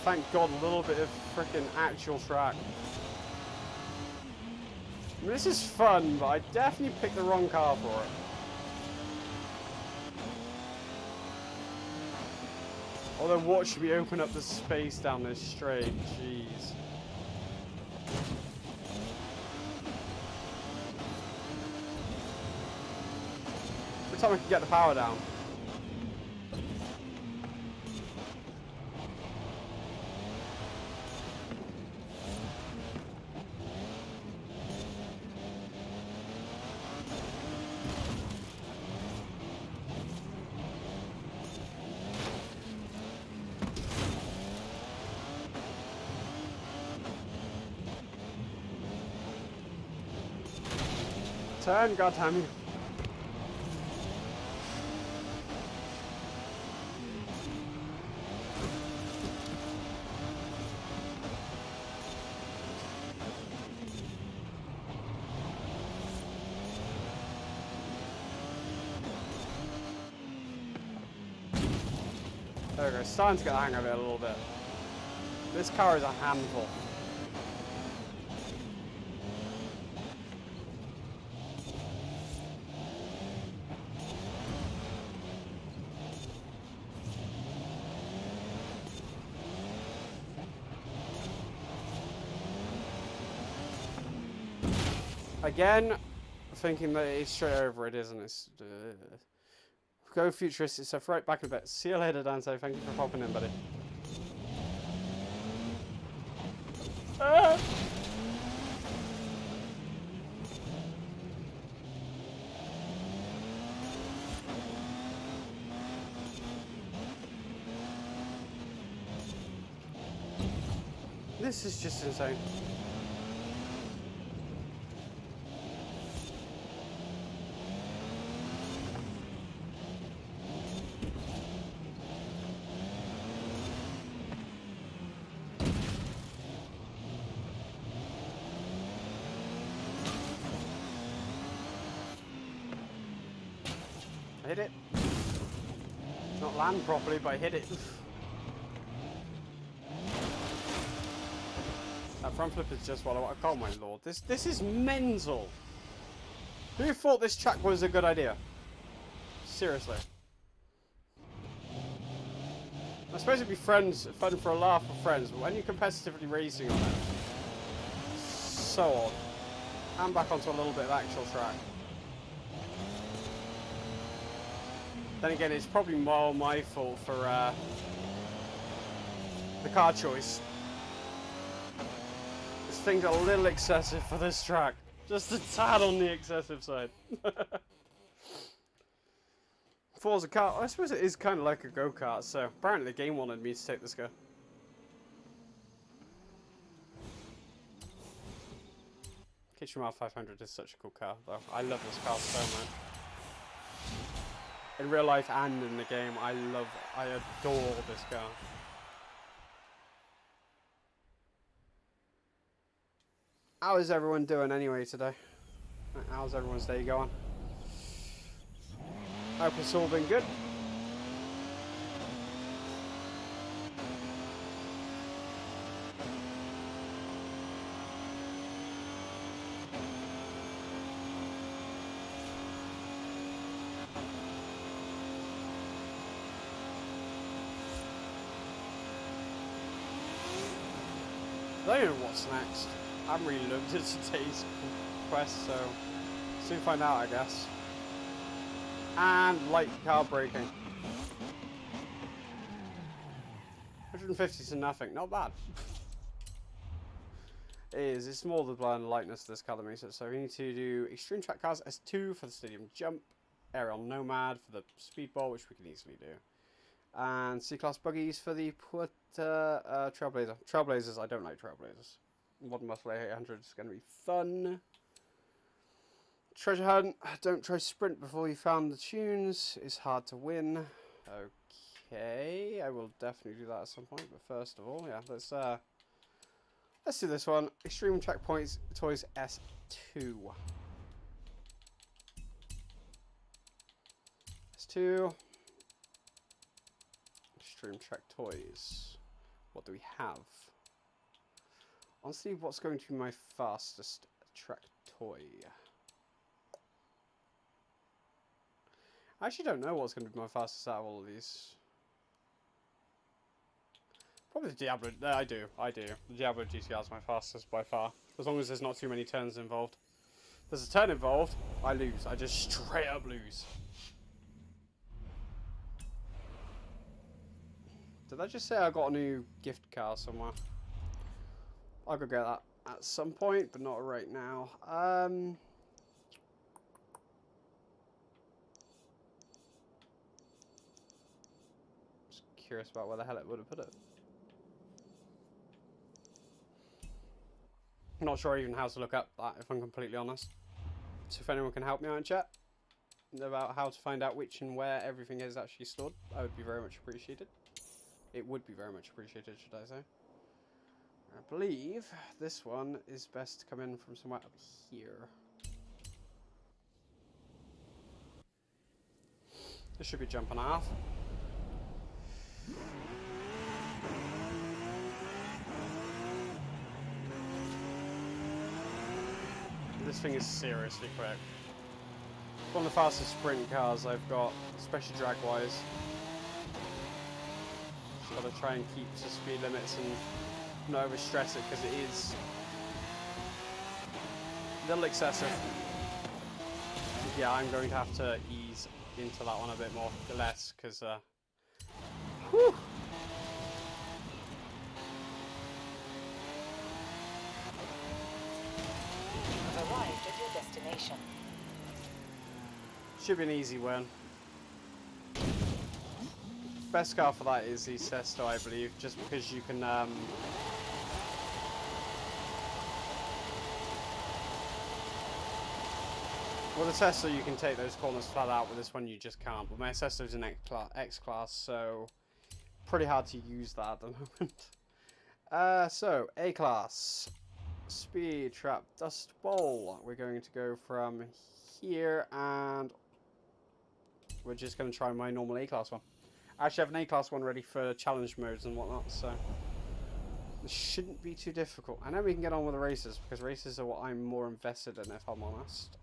Thank God, a little bit of freaking actual track. I mean, this is fun, but I definitely picked the wrong car for it. Although, watch me open up the space down this straight. Jeez. Every time I can get the power down. Turn, goddammit. There we go, starting to get the hang of it a little bit. This car is a handful. Again, thinking that it's straight over, it isn't. It's go futuristic stuff right back a bit. See you later, Dante. Thank you for popping in, buddy. Ah! This is just insane. I hit it. It's not land properly, but I hit it. That front flip is just what I want. Oh my lord, this is mental. Who thought this track was a good idea? Seriously. I suppose it'd be fun for a laugh with friends, but when you're competitively racing on it, so odd. And back onto a little bit of actual track. Then again, it's probably more my fault for the car choice. This thing's a little excessive for this track. Just a tad on the excessive side. Forza kart, I suppose it is kind of like a go-kart, so apparently the game wanted me to take this car. Kitchen 500 is such a cool car, though. I love this car so much. In real life and in the game, I adore this car. How is everyone doing anyway today? How's everyone's day going? Hope it's all been good. I don't know what's next. I haven't really looked at today's quest, so soon find out, I guess. And light car braking. 150 to nothing, not bad. is it's more the blur and lightness of this colour makes it. So we need to do Extreme Track Cars S2 for the Stadium Jump, Aerial Nomad for the Speedball, which we can easily do, and C-Class Buggies for the Trailblazer. Trailblazers, I don't like Trailblazers. Modern Muscle 800 is going to be fun. Treasure Hunt, don't try sprint before you found the tunes, it's hard to win. Okay, I will definitely do that at some point, but first of all, yeah, let's do this one. Extreme Checkpoints Toys S2. S2. Extreme Track Toys. What do we have? Honestly, what's going to be my fastest track toy? I actually don't know what's going to be my fastest out of all of these. Probably the Diablo. No, I do. The Diablo GTR is my fastest by far. As long as there's not too many turns involved. If there's a turn involved, I lose. I just straight up lose. Did I just say I got a new gift car somewhere? I'll go get that at some point, but not right now. Just curious about where the hell it would have put it. I'm not sure even how to look up that, if I'm completely honest. So if anyone can help me out in chat about how to find out which and where everything is actually stored, I would be very much appreciated. It would be very much appreciated, should I say. I believe this one is best to come in from somewhere up here. This should be jumping off. This thing is seriously quick. It's one of the fastest sprint cars I've got, especially drag-wise. Just gotta try and keep to speed limits and not overstress it because it is a little excessive. Yeah, I'm going to have to ease into that one a bit more, less, because whew. You've arrived at your destination. Should be an easy win. Best car for that is the Sesto, I believe, just because you can with the Sesto you can take those corners flat out, with this one you just can't. But my Sesto's an X-Class, so pretty hard to use that at the moment. So, A-Class. Speed Trap Dust Bowl. We're going to go from here, and we're just going to try my normal A-Class one. I actually have an A-Class one ready for challenge modes and whatnot, so this shouldn't be too difficult. I know we can get on with the races, because races are what I'm more invested in, if I'm honest.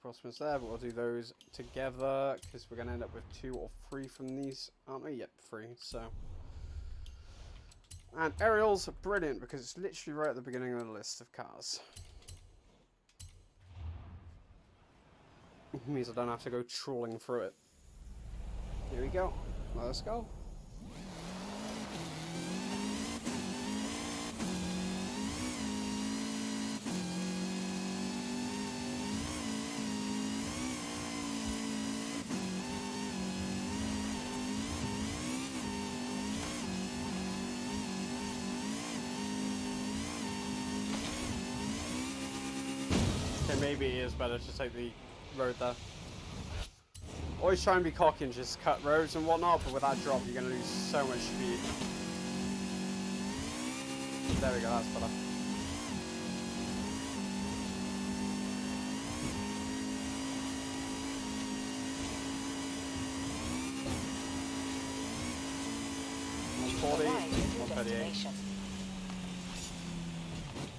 Crossman's there, but we'll do those together because we're going to end up with 2 or 3 from these, aren't we? Yep, 3. So, and aerials are brilliant because it's literally right at the beginning of the list of cars. It means I don't have to go trawling through it. Here we go. Let's go. Maybe it is better to take the road there. Always try and be cocky and just cut roads and whatnot, but with that drop you're going to lose so much speed. There we go, that's better. You've arrived at your 138. destination.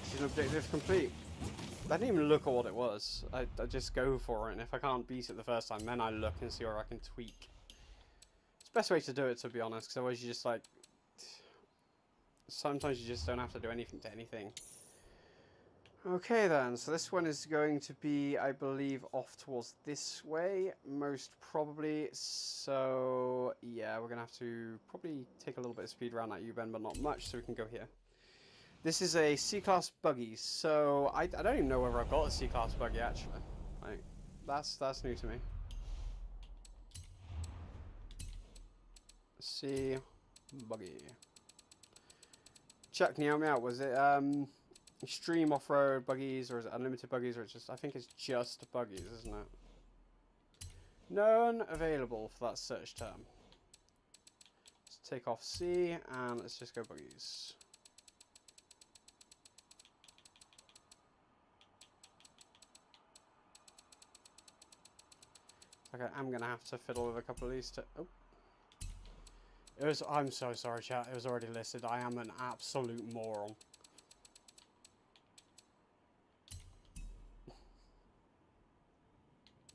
Season objective complete. I didn't even look at what it was. I just go for it, and if I can't beat it the first time, then I look and see where I can tweak. It's the best way to do it, to be honest, because otherwise you just like... Sometimes you just don't have to do anything to anything. Okay then, so this one is going to be, I believe, off towards this way, most probably. So, yeah, we're going to have to probably take a little bit of speed around that U-bend, but not much, so we can go here. This is a C-Class buggy, so I don't even know whether I've got a C-Class buggy, actually. Like, that's new to me. C buggy. Chuck, can you help me out? Was it, extreme off-road buggies, or is it unlimited buggies, or it's just, I think it's just buggies, isn't it? None available for that search term. Let's take off C, and let's just go buggies. Okay, I'm gonna have to fiddle with a couple of these to, oh. It was, I'm so sorry chat, it was already listed, I am an absolute moron.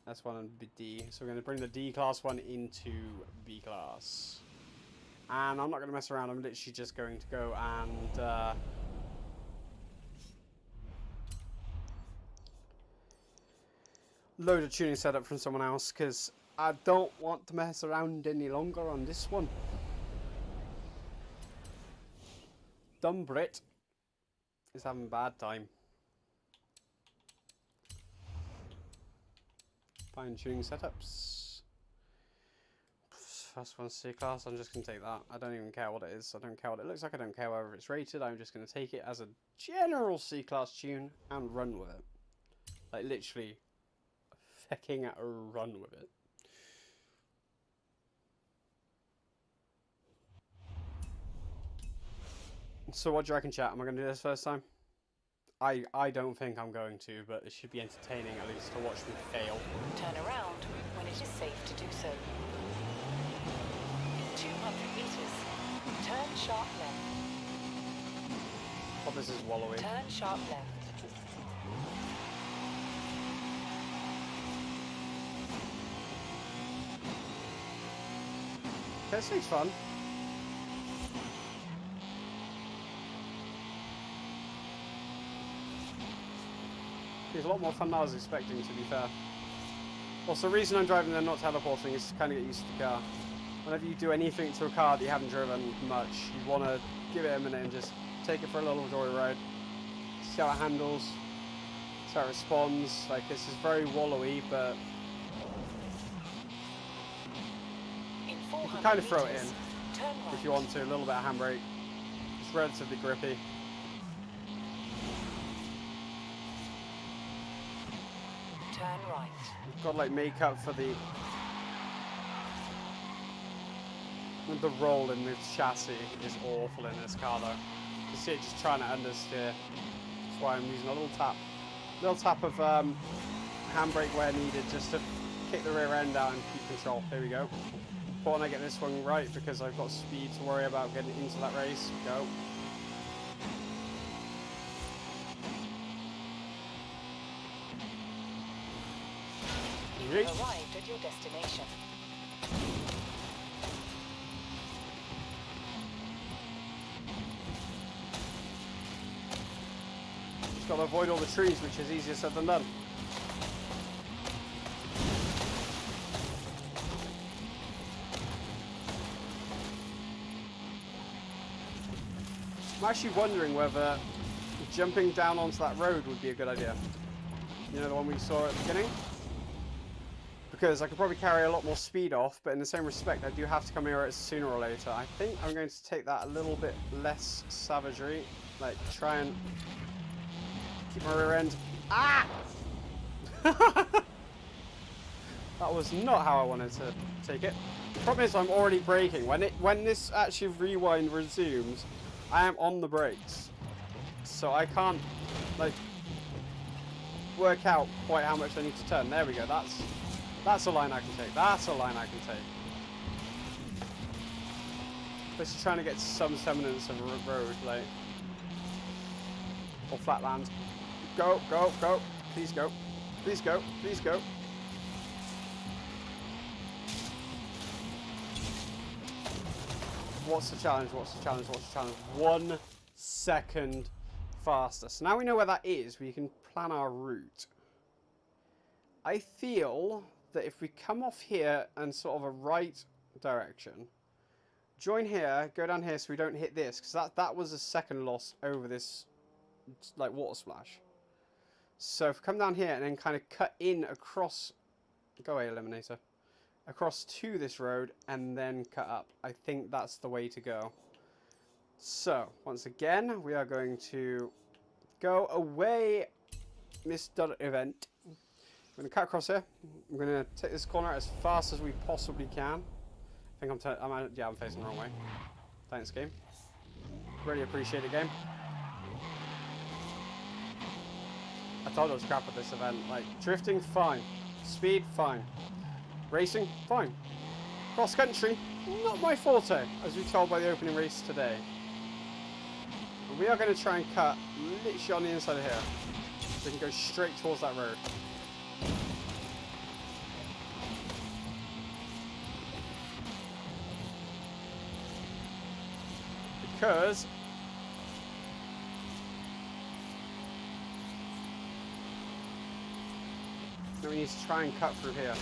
That's one on D. So we're going to bring the D class one into B class. And I'm not going to mess around. I'm literally just going to go and load a tuning setup from someone else, because I don't want to mess around any longer on this one. Dumb Brit is having a bad time. Fine tuning setups. First one C class, I'm just going to take that. I don't even care what it is. I don't care what it looks like. I don't care whether it's rated. I'm just going to take it as a general C class tune and run with it. Like literally fecking run with it. So what do you reckon, chat? Am I going to do this first time? I don't think I'm going to, but it should be entertaining at least to watch me fail. Turn around when it is safe to do so. In 200 meters, turn sharp left. Oh, this is wallowy. Turn sharp left. This seems fun. It's a lot more fun than I was expecting, to be fair. Also, the reason I'm driving and not teleporting is to kind of get used to the car. Whenever you do anything to a car that you haven't driven much, you want to give it a minute and just take it for a little joyride. See how it handles, see how it responds. Like, this is very wallowy, but In you 400 can kind of throw it meters, in turn right. if you want to. A little bit of handbrake. It's relatively grippy. Turn right. You've got like makeup for the roll in the chassis is awful in this car though. You see it just trying to understeer. That's why I'm using a little tap of handbrake where needed, just to kick the rear end out and keep control. Here we go. Important I get this one right because I've got speed to worry about getting into that race. Go. You have arrived at your destination. Just got to avoid all the trees, which is easier said than done. I'm actually wondering whether jumping down onto that road would be a good idea. You know, the one we saw at the beginning? Because I could probably carry a lot more speed off, but in the same respect, I do have to come here sooner or later. I think I'm going to take that a little bit less savagery. Like, try and keep my rear end. Ah! That was not how I wanted to take it. The problem is I'm already braking. When this actually rewind resumes, I am on the brakes. So I can't, like, work out quite how much I need to turn. There we go. That's a line I can take. That's a line I can take. Just trying to get some semblance of a road, like, or flat land. Go, go, go. Please go. Please go. Please go. What's the challenge? What's the challenge? What's the challenge? 1 second faster. So now we know where that is, we can plan our route. I feel that if we come off here and sort of a right direction, join here, go down here so we don't hit this, because that was a second loss over this, like, water splash. So if we come down here and then kind of cut in across, go away, Eliminator, across to this road and then cut up. I think that's the way to go. So, once again, we are going to go away, Mr. Event. I'm going to cut across here. I'm going to take this corner as fast as we possibly can. I think I'm facing the wrong way. Thanks, game. Really appreciate it, game. I thought it was crap at this event. Like, drifting, fine. Speed, fine. Racing, fine. Cross country, not my forte, as we told by the opening race today. And we are going to try and cut literally on the inside of here. So we can go straight towards that road. Because now we need to try and cut through here.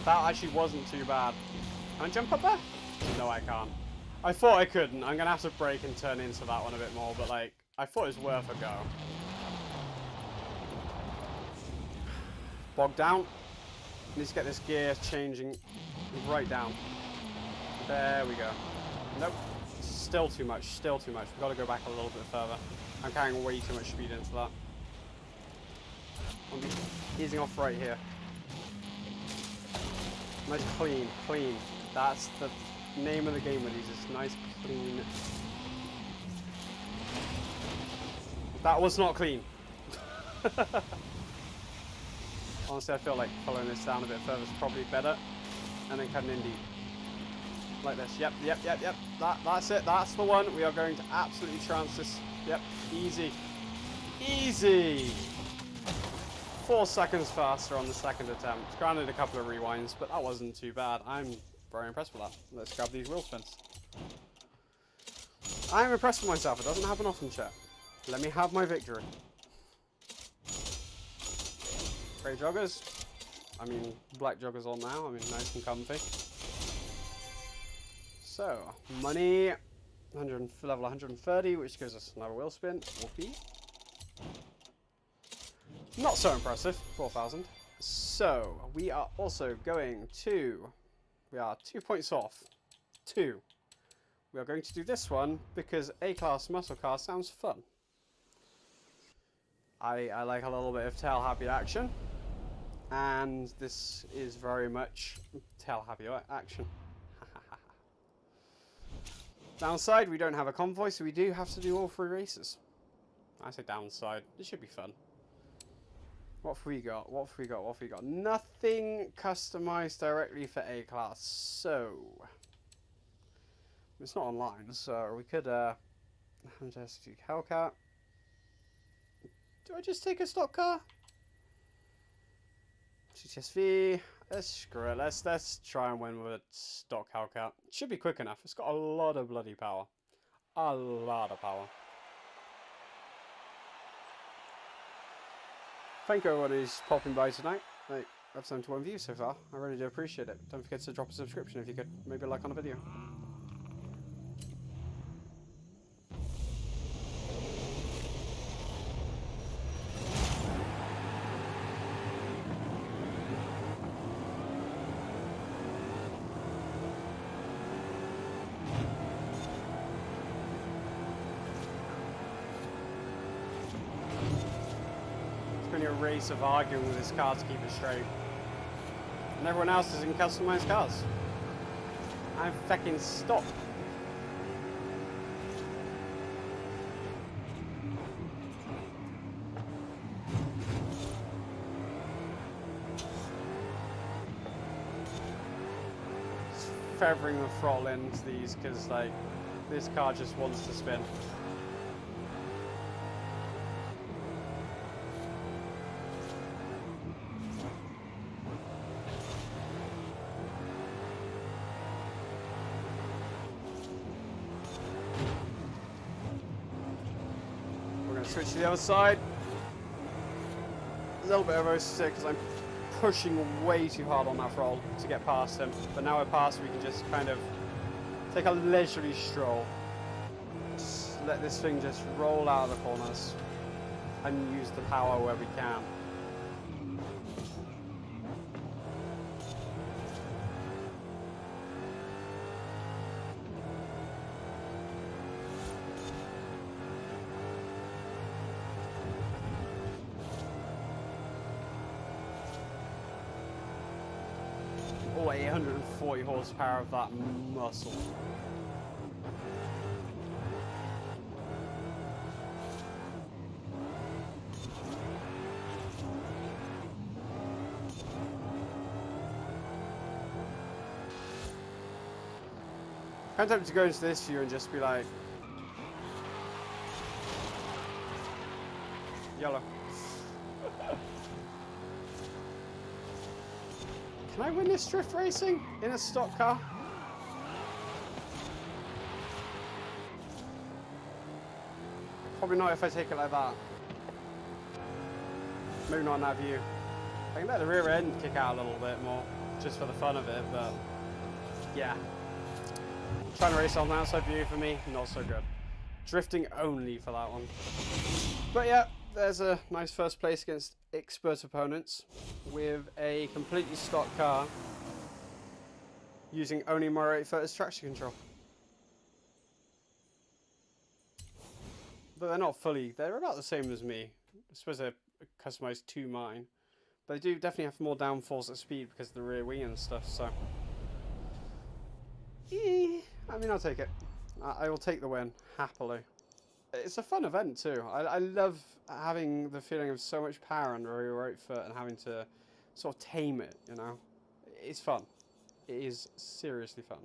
That actually wasn't too bad. Can I jump up there? No, I can't. I thought I couldn't. I'm gonna have to brake and turn into that one a bit more, but like, I thought it was worth a go. Bog down. Need to get this gear changing right down. There we go. Nope. Still too much. Still too much. We've got to go back a little bit further. I'm carrying way too much speed into that. I'll be easing off right here. Nice clean, clean. That's the name of the game with these. It's nice, clean. That was not clean. Honestly, I feel like following this down a bit further is probably better. And then cutting in deep. Like this. Yep, yep, yep, yep. That's it. That's the one. We are going to absolutely trance this. Yep, easy. Easy! 4 seconds faster on the second attempt. Granted, a couple of rewinds, but that wasn't too bad. I'm very impressed with that. Let's grab these wheel spins. I'm impressed with myself. It doesn't happen often, chat. Let me have my victory. Grey joggers. I mean, black joggers on now. I mean, nice and comfy. So, money. Level 130, which gives us another wheel spin. Whoopee. Not so impressive, 4,000. So, we are also going to... We are 2 points off. 2. We are going to do this one because A-Class muscle car sounds fun. I like a little bit of tail-happy action. And this is very much tail-happy action. Downside, we don't have a convoy, so we do have to do all 3 races. I say downside. This should be fun. What have we got? What have we got? What have we got? Nothing customized directly for A-Class, so... It's not online, so we could, just do Hellcat. Do I just take a stock car? GTSV. Screw it. Let's try and win with a stock Hellcat. It should be quick enough. It's got a lot of bloody power. A lot of power. Thank you everyone who's popping by tonight. Like, I've 71 views so far. I really do appreciate it. Don't forget to drop a subscription if you could. Maybe a like on a video. A race of arguing with this car to keep it straight. And everyone else is in customized cars. I'm fucking stop. Just feathering the throttle into these because like this car just wants to spin. switch to the other side. A little bit of oversteer because I'm pushing way too hard on that throttle to get past him. But now we're past, we can just kind of take a leisurely stroll. Just let this thing just roll out of the corners and use the power where we can. Oh, 840 horsepower of that muscle. I'm tempted to go into this view and just be like, yellow. Can I win this drift racing in a stock car? Probably not if I take it like that. Maybe not in that view. I can let the rear end kick out a little bit more, just for the fun of it, but yeah. Trying to race on the outside view for me, not so good. Drifting only for that one. But yeah, there's a nice first place against expert opponents with a completely stock car using only my 830's traction control. But they're not fully, they're about the same as me. I suppose they're customized to mine. But they do definitely have more downforce at speed because of the rear wing and stuff, so. I mean, I'll take it. I will take the win, happily. It's a fun event too. I love having the feeling of so much power under your right foot and having to sort of tame it, you know. It's fun. It is seriously fun.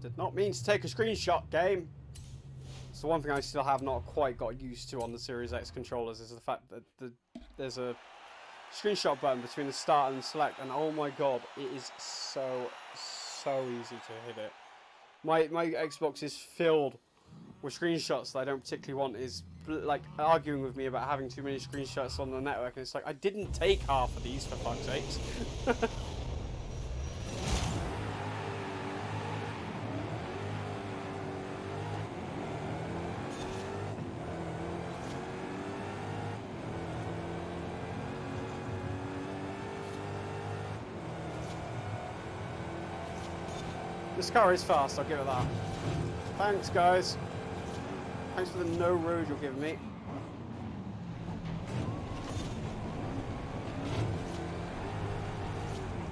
Did not mean to take a screenshot, game. So one thing I still have not quite got used to on the Series X controllers is the fact that there's a screenshot button between the start and select, and oh my god, it is so easy to hit it. My Xbox is filled with screenshots that I don't particularly want. Is like arguing with me about having too many screenshots on the network, and it's like, I didn't take half of these for fuck's sakes. This car is fast, I'll give it that. Thanks, guys. Thanks for the no road you're giving me.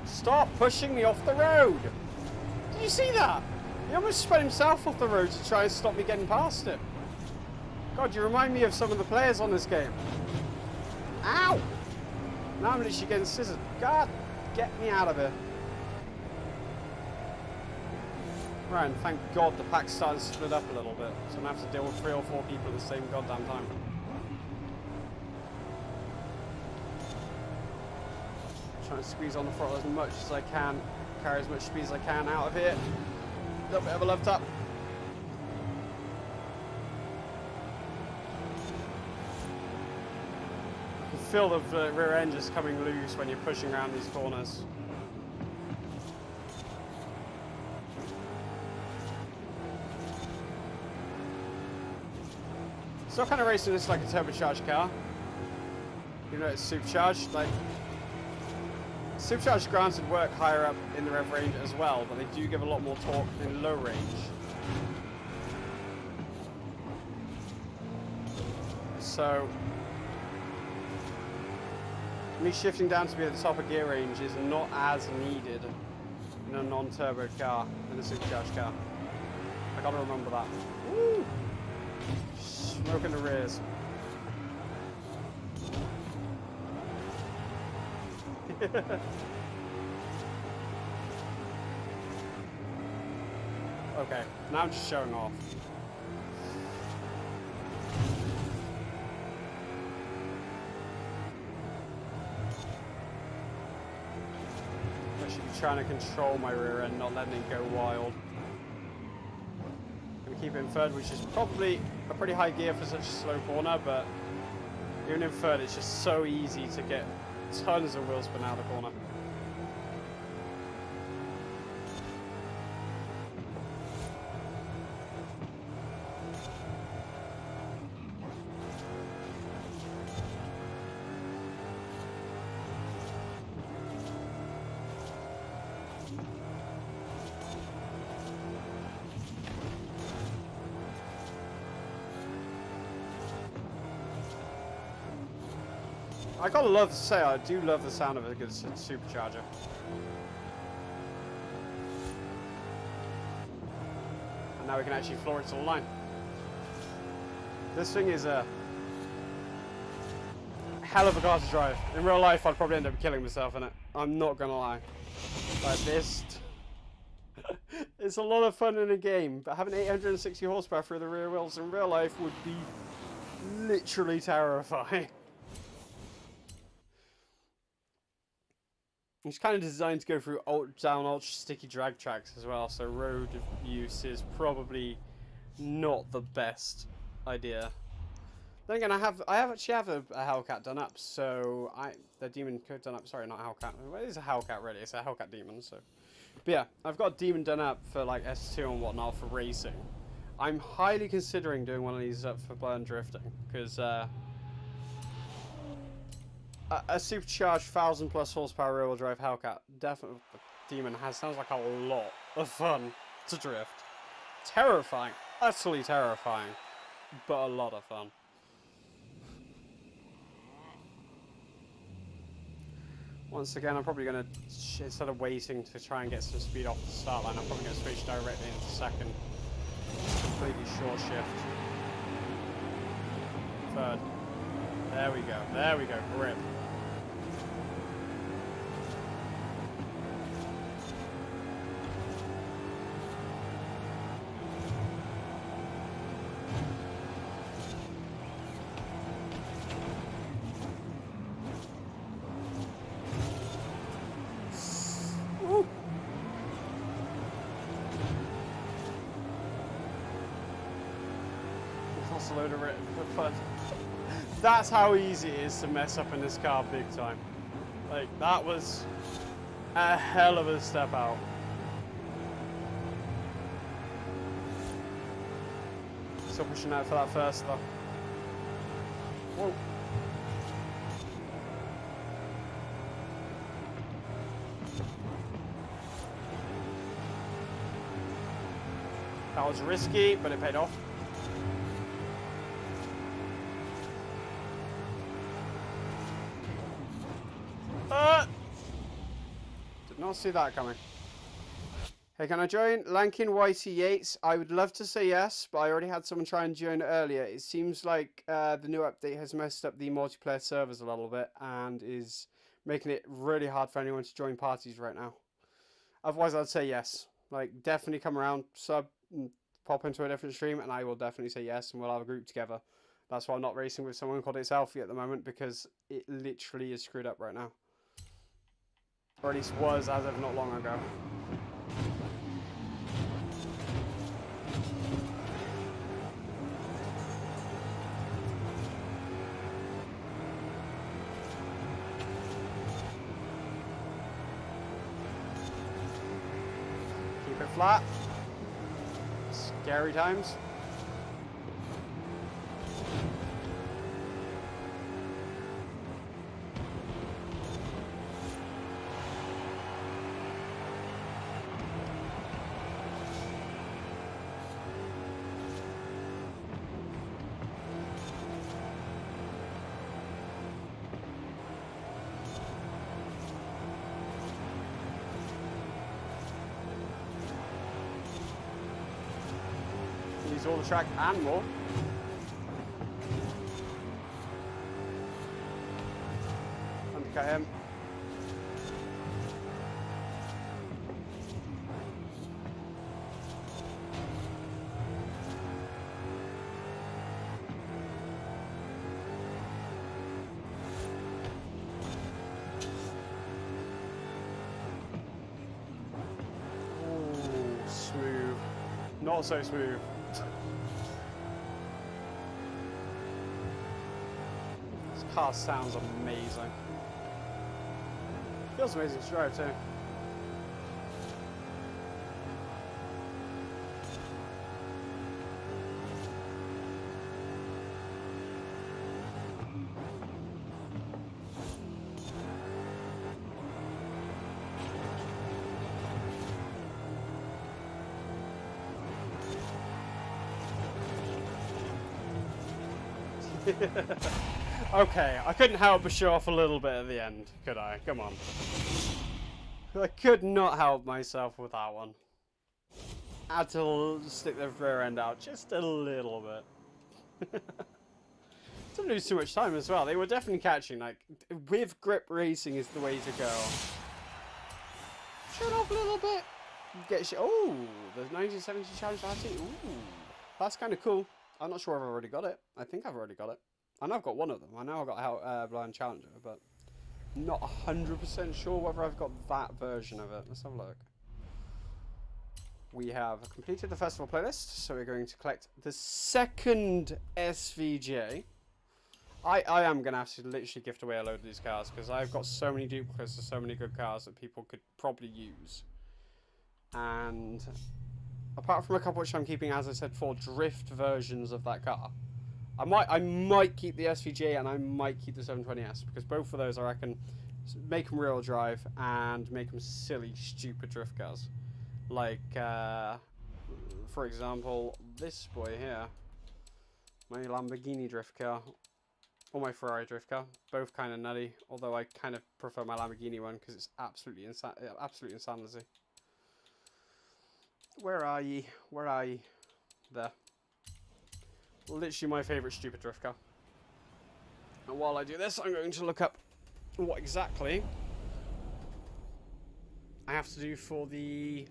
Stop pushing me off the road! Did you see that? He almost spread himself off the road to try and stop me getting past it. God, you remind me of some of the players on this game. Ow! Now I'm literally getting scissored. God, get me out of here. Right, and thank God the pack's starting to split up a little bit, so I'm going to have to deal with 3 or 4 people at the same goddamn time. Trying to squeeze on the throttle as much as I can, carry as much speed as I can out of here. A little bit of a left up. I can feel the rear end just coming loose when you're pushing around these corners. Still kind of racing this like a turbocharged car. You know, it's supercharged. Like, supercharged granted work higher up in the rev range as well, but they do give a lot more torque in low range. So, me shifting down to be at the top of gear range is not as needed in a non-turbo car, in a supercharged car. I gotta remember that. Woo! Smoke in the rears. Okay, now I'm just showing off. trying to control my rear end, not letting it go wild. Gonna keep it in third, which is probably a pretty high gear for such a slow corner, but even in third, it's just so easy to get tons of wheel spin out of the corner. I gotta love to say, I do love the sound of a good supercharger. And now we can actually floor it to the line. This thing is a hell of a car to drive. In real life, I'd probably end up killing myself in it. I'm not gonna lie. Like this, it's a lot of fun in a game, but having 860 horsepower through the rear wheels in real life would be literally terrifying. It's kind of designed to go through down ultra sticky drag tracks as well, so road use is probably not the best idea. Then again, I actually have a Hellcat done up, so the Demon Code done up. Sorry, not Hellcat. Well, it is a Hellcat really. It's a Hellcat Demon. So, but yeah, I've got a Demon done up for like S2 and whatnot for racing. I'm highly considering doing one of these up for burn drifting because. A supercharged 1,000+ horsepower rear-wheel drive Hellcat, definitely Demon sounds like a lot of fun to drift. Terrifying, utterly terrifying, but a lot of fun. Once again, I'm probably going to, instead of waiting to try and get some speed off the start line, I'm probably going to switch directly into second. Completely short shift. Third. There we go, grip. Woo. That's a load of fun. That's how easy it is to mess up in this car big time. Like, that was a hell of a step out. Still pushing out for that first though. Whoa. That was risky, but it paid off. Did not see that coming. Hey, can I join? Lankin YT Yates. I would love to say yes, but I already had someone try and join earlier. It seems like the new update has messed up the multiplayer servers a little bit and is making it really hard for anyone to join parties right now. Otherwise, I'd say yes. Like, definitely come around, sub, and pop into a different stream, and I will definitely say yes, and we'll have a group together. That's why I'm not racing with someone called Selfie at the moment, because it literally is screwed up right now. Or at least was as of not long ago. Keep it flat. Scary times. Use all the track and more. Undercut him. Not so smooth. This car sounds amazing. Feels amazing to drive too. Okay, I couldn't help but show off a little bit at the end, could I? Come on. I could not help myself with that one. I had to stick the rear end out just a little bit. Didn't lose too much time as well. They were definitely catching. Like, with grip racing is the way to go. Show it off a little bit. Oh, the 1970 challenge RT. Ooh, that's kind of cool. I'm not sure if I've already got it. I think I've already got it. I know I've got one of them. I know I've got Blind Challenger, but not 100% sure whether I've got that version of it. Let's have a look. We have completed the festival playlist, so we're going to collect the second SVJ. I am going to have to literally gift away a load of these cars, because I've got so many duplicates of so many good cars that people could probably use. And apart from a couple which I'm keeping, as I said, for drift versions of that car, I might keep the SVJ and I might keep the 720S, because both of those I reckon make them real drive and make them silly, stupid drift cars. Like, for example, this boy here, my Lamborghini drift car, or my Ferrari drift car, both kind of nutty. Although I kind of prefer my Lamborghini one because it's absolutely insanity. Where are ye? Where are ye? There. Literally my favourite stupid drift car. And while I do this, I'm going to look up what exactly I have to do for the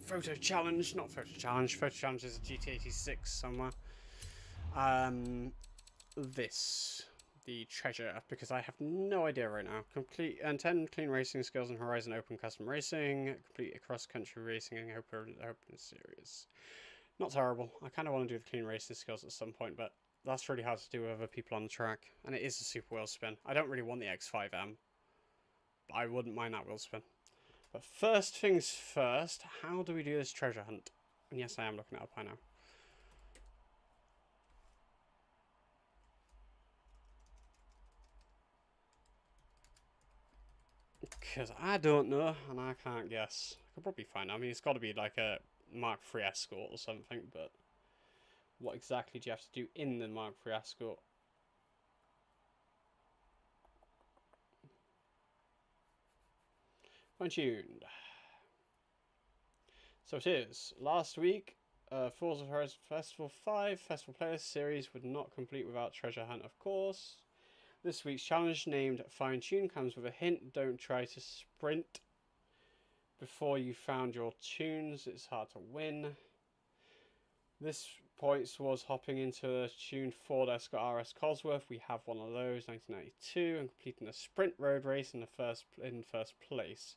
photo challenge. Not photo challenge. Photo challenge is a GT86 somewhere. The treasure, because I have no idea right now. Complete and 10 clean racing skills in Horizon Open Custom Racing. Complete a cross-country racing and open series. Not terrible. I kind of want to do the clean racing skills at some point, but that's really hard to do with other people on the track. And it is a super wheel spin. I don't really want the X5M, but I wouldn't mind that wheel spin. But first things first, how do we do this treasure hunt? And yes, I am looking it up, I know. Because I don't know, and I can't guess. I could probably find out. I mean, it's got to be like a Mark III Escort or something, but what exactly do you have to do in the Mark III Escort? Fine-tuned. So it is. Last week, Forza Horizon Festival 5 Festival Playlist series would not complete without treasure hunt, of course. This week's challenge, named Fine Tune, comes with a hint. Don't try to sprint before you found your tunes. It's hard to win. This point was hopping into a tuned Ford Escort RS Cosworth. We have one of those, 1992, and completing a sprint road race in first place.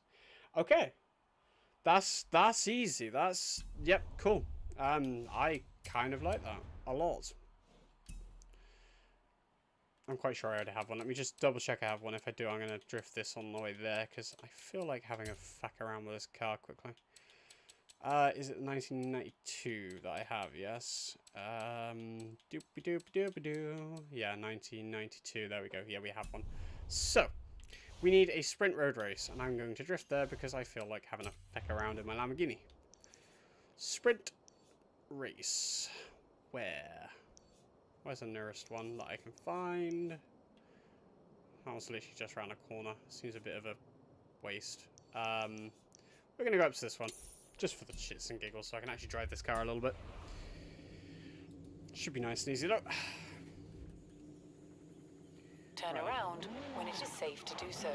Okay, that's easy. Yep, cool. I kind of like that a lot. I'm quite sure I already have one. Let me just double check I have one. If I do, I'm going to drift this on the way there, because I feel like having a fuck around with this car quickly. Is it 1992 that I have? Yes. Doopy-doopy-doopy-doo. Yeah, 1992. There we go. Yeah, we have one. So, we need a sprint road race, and I'm going to drift there because I feel like having a feck around in my Lamborghini. Sprint race. Where? Where's the nearest one that I can find? That was literally just around a corner. Seems a bit of a waste. We're going to go up to this one. Just for the shits and giggles, so I can actually drive this car a little bit. Should be nice and easy though. Turn around when it is safe to do so.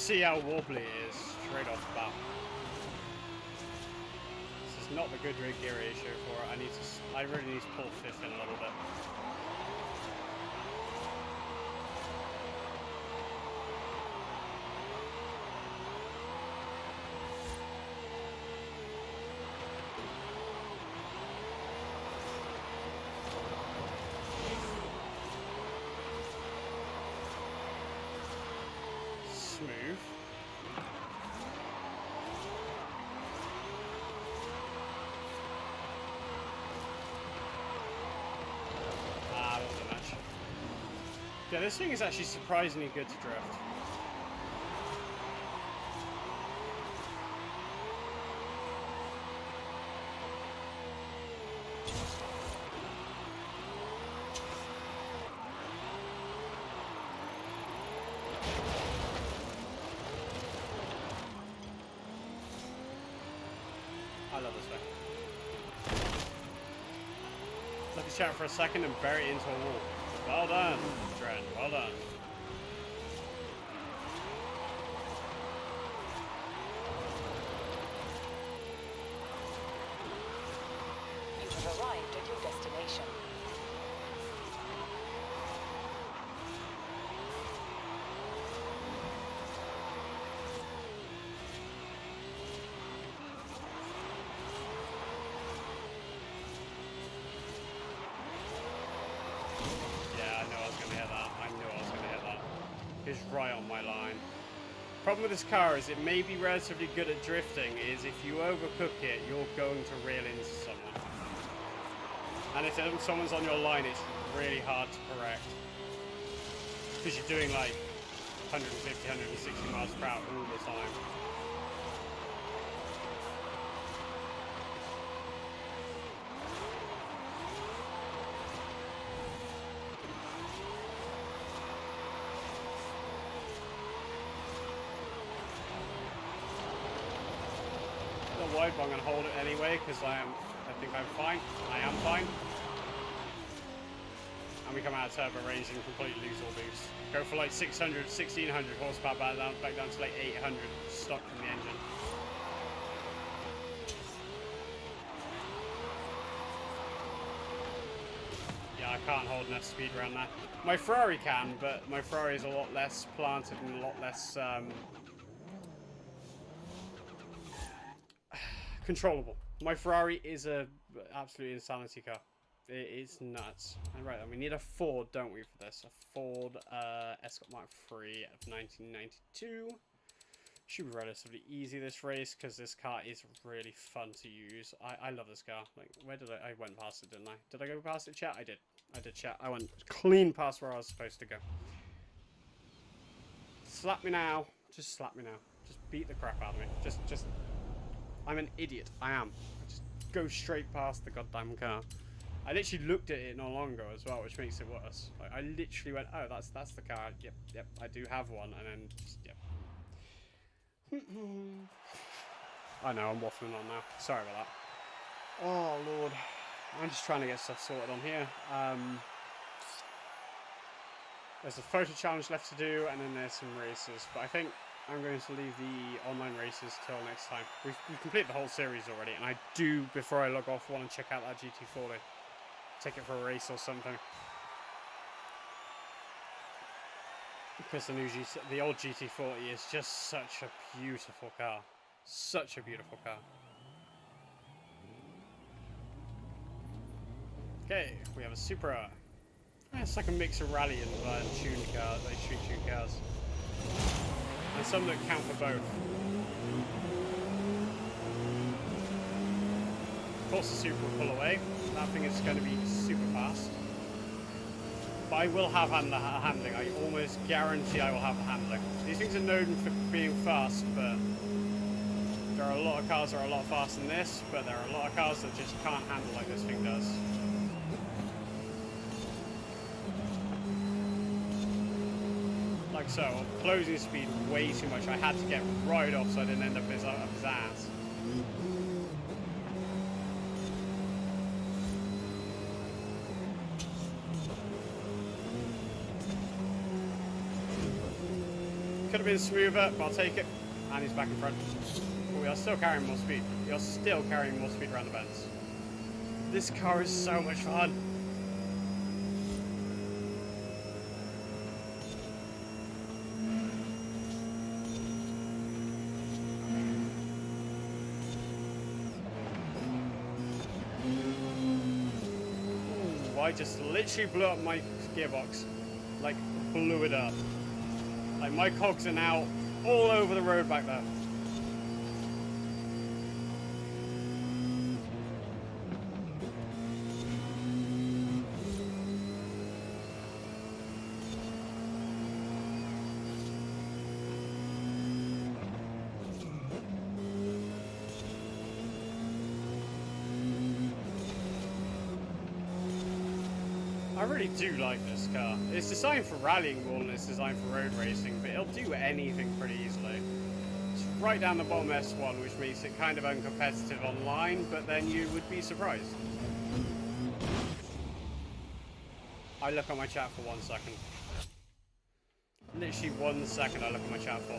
see how wobbly it is straight off the bat. This is not the good gear ratio for it. I really need to pull fifth in a little bit. Smooth. Ah, that wasn't much. Yeah, this thing is actually surprisingly good to drift. I love this thing. Let me chat for a second and bury it into a wall. Well done, Dren. Well done. You have arrived at your destination. Is right on my line. Problem with this car is it may be relatively good at drifting, is if you overcook it, you're going to rail into someone. And if someone's on your line, it's really hard to correct. Because you're doing like 150, 160 miles per hour all the time. Wide, but I'm going to hold it anyway because I think I'm fine. I am fine. And we come out of turbo range and completely lose all boost. Go for like 600, 1600 horsepower back down to like 800 stock from the engine. Yeah, I can't hold enough speed around that. My Ferrari can, but my Ferrari is a lot less planted and a lot less controllable. My Ferrari is a absolute insanity car. It is nuts. And right, then we need a Ford, don't we, for this? A Ford Escort Mark III of 1992. Should be relatively easy this race because this car is really fun to use. I love this car. Like, where did I went past it, didn't I? Did I go past it, chat? I did. I did, chat. I went clean past where I was supposed to go. Slap me now. Just slap me now. Just beat the crap out of me. Just. I'm an idiot. I am. I just go straight past the goddamn car. I literally looked at it not long ago as well, which makes it worse. Like, I literally went, oh, that's the car. Yep, I do have one, and then just, yep. I know, I'm waffling on now. Sorry about that. Oh, Lord. I'm just trying to get stuff sorted on here. There's a photo challenge left to do, and then there's some races. But I think I'm going to leave the online races till next time. We've completed the whole series already, and I do, before I log off, want to check out that GT40. Take it for a race or something. Because the old GT40 is just such a beautiful car. Such a beautiful car. Okay, we have a Supra. It's like a mix of rally and tuned cars, like street tuned cars. And some that count for both. Of course the Supra will pull away. That thing is going to be super fast. But I will have handling. I almost guarantee I will have the handling. These things are known for being fast, but there are a lot of cars that are a lot faster than this, but there are a lot of cars that just can't handle like this thing does. Like so, closing speed way too much. I had to get right off so I didn't end up his ass. Could have been smoother, but I'll take it. And he's back in front. But we are still carrying more speed. We are still carrying more speed around the bends. This car is so much fun. Ooh, I just literally blew up my gearbox. Like, blew it up. Like, my cogs are now all over the road back there. I really do like this car. It's designed for rallying more than it's designed for road racing, but it'll do anything pretty easily. It's right down the bottom S1, which makes it kind of uncompetitive online, but then you would be surprised. I look at my chat for 1 second. Literally 1 second I look at my chat for.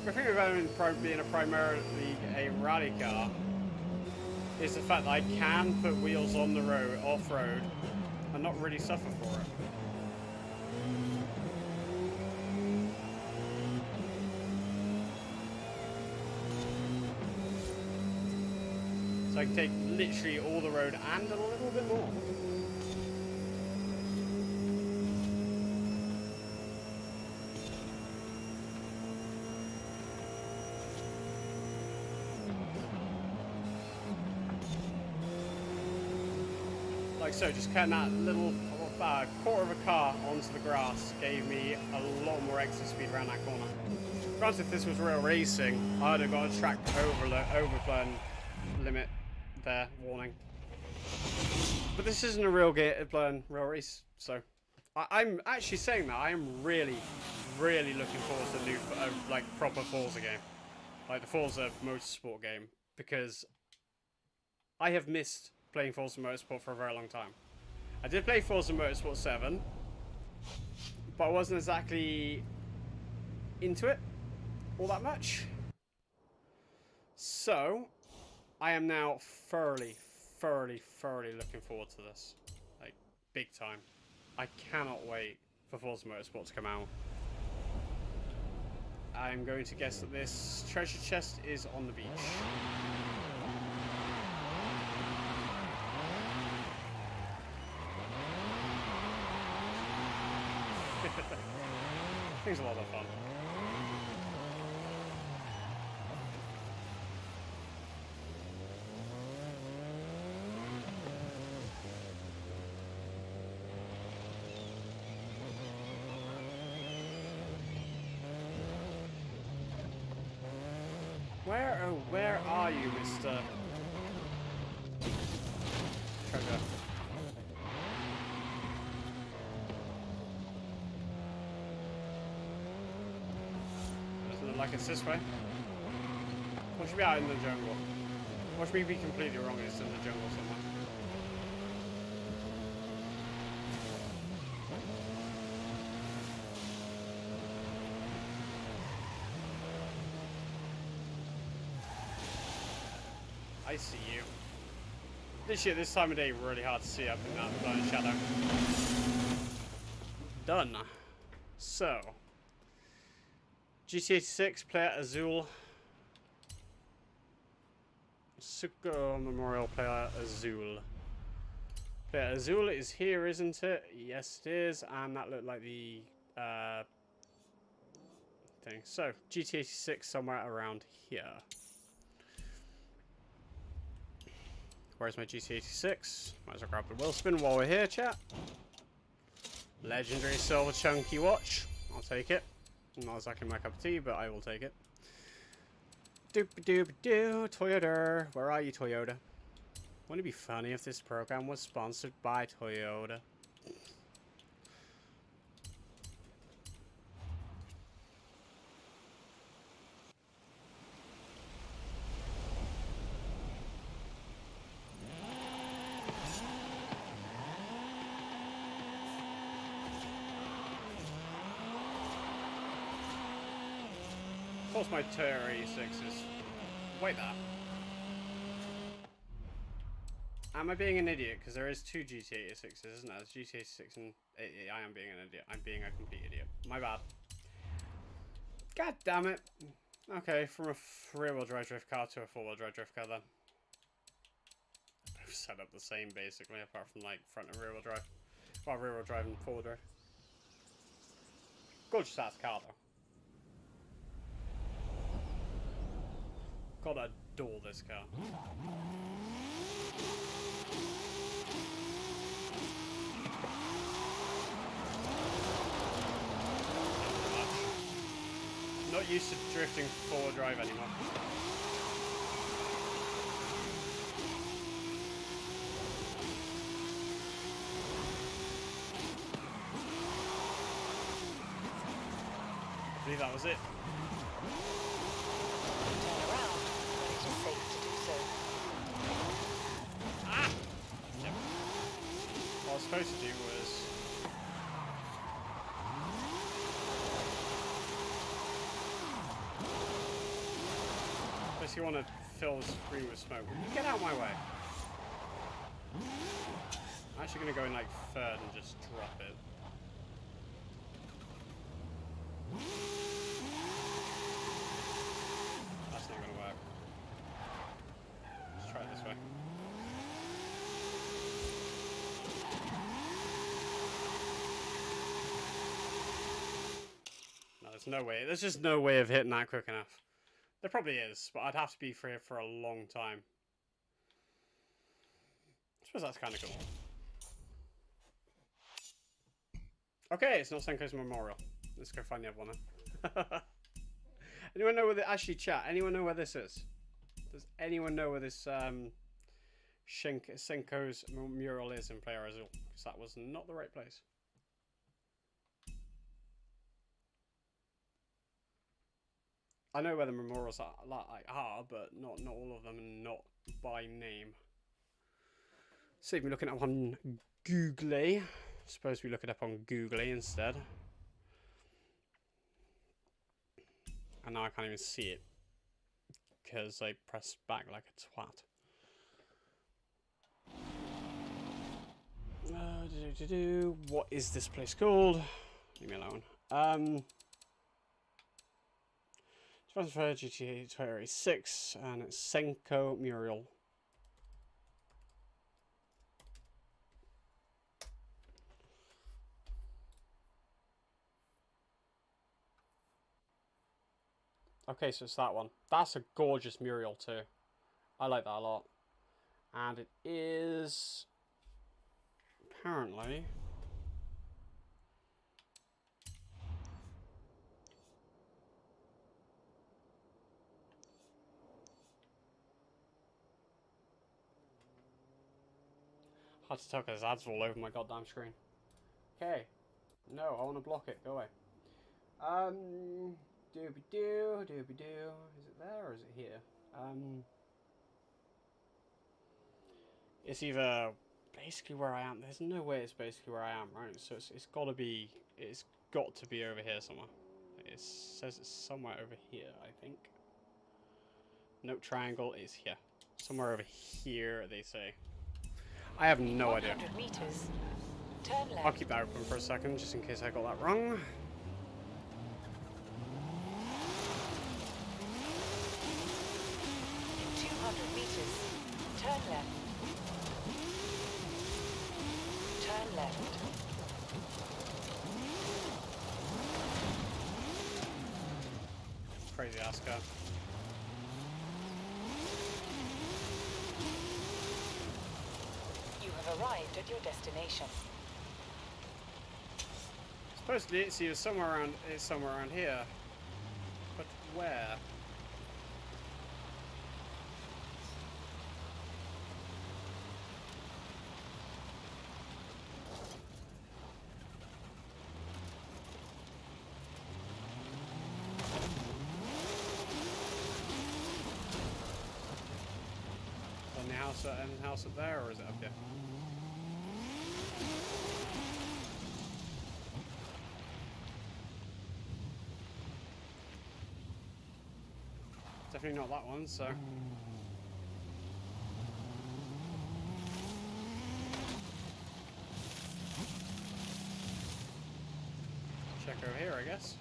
The thing about it being primarily a rally car is the fact that I can put wheels on the road, off-road, and not really suffer for it. So I can take literally all the road and a little bit more. Like so, just cutting that little quarter of a car onto the grass gave me a lot more exit speed around that corner. Granted, if this was real racing, I'd have got a track overburn limit there, warning. But this isn't a real race, so I'm actually saying that I am really, really looking forward to the new, like, proper Forza game, like the Forza Motorsport game, because I have missed playing Forza Motorsport for a very long time. I did play Forza Motorsport 7, but I wasn't exactly into it all that much. So, I am now thoroughly looking forward to this. Like, big time. I cannot wait for Forza Motorsport to come out. I'm going to guess that this treasure chest is on the beach. Things a lot of fun. Where are you, Mr. Treasure? Doesn't look like it's this way. Or should be out in the jungle. Watch me be completely wrong, it's in the jungle somewhere. I see you. This time of day, really hard to see up in that blind shadow. Done. So, GTA 6, player Azul. Suco Memorial, player Azul. Player Azul is here, isn't it? Yes, it is. And that looked like the thing. So, GTA 6 somewhere around here. Where's my GT86? Might as well grab the wheel spin while we're here, chat. Legendary silver chunky watch. I'll take it. Not exactly my cup of tea, but I will take it. Doop-a-doop-a-doo, Toyota. Where are you, Toyota? Wouldn't it be funny if this program was sponsored by Toyota? course my Toyota 86 is way there. Am I being an idiot? Because there is two GT 86s, isn't there? There's GT 86 and 88. I am being an idiot. I'm being a complete idiot. My bad. God damn it. Okay, from a rear-wheel drive drift car to a four-wheel drive drift car then. Both set up the same basically, apart from like front and rear-wheel drive. Well, rear-wheel drive and four-wheel drive. Gorgeous ass car though. Gotta adore this car. Not used to drifting forward drive anymore. I believe that was it. Turn around when it is safe to do so. Ah! Yep. What I was supposed to do was... you want to fill the screen with smoke. Get out of my way. I'm actually going to go in like third and just drop it. That's not going to work. Let's try it this way. No, there's no way. There's just no way of hitting that quick enough. There probably is, but I'd have to be here for a long time. I suppose that's kind of cool. Okay, it's not Senko's Memorial. Let's go find the other one then. Anyone know where the... Actually, chat, anyone know where this is? Does anyone know where this Senko's mural is in Player Azul? Because that was not the right place. I know where the memorials are, but not all of them, and not by name. Save me looking up on Googly. Suppose we look it up on Googly instead. And now I can't even see it because I pressed back like a twat. What is this place called? Leave me alone. Transfer GTA 26 and it's Senko Mural. Okay, so it's that one. That's a gorgeous mural too. I like that a lot. And it is apparently hard to tell because ads all over my goddamn screen. Okay. No, I want to block it. Go away. Doobie-doo, doobie-doo. Is it there or is it here? It's either basically where I am. There's no way it's basically where I am, right? So it's got to be over here somewhere. It says it's somewhere over here, I think. Note triangle is here. Somewhere over here, they say. I have no idea. Meters. Turn left. I'll keep that open for a second, just in case I got that wrong. In 200 meters. Turn left. Turn left. Crazy ass car. You have arrived at your destination. Supposedly it's either somewhere around here. But where? On the house up there, or is it up here? definitely not that one, so... Check over here, I guess.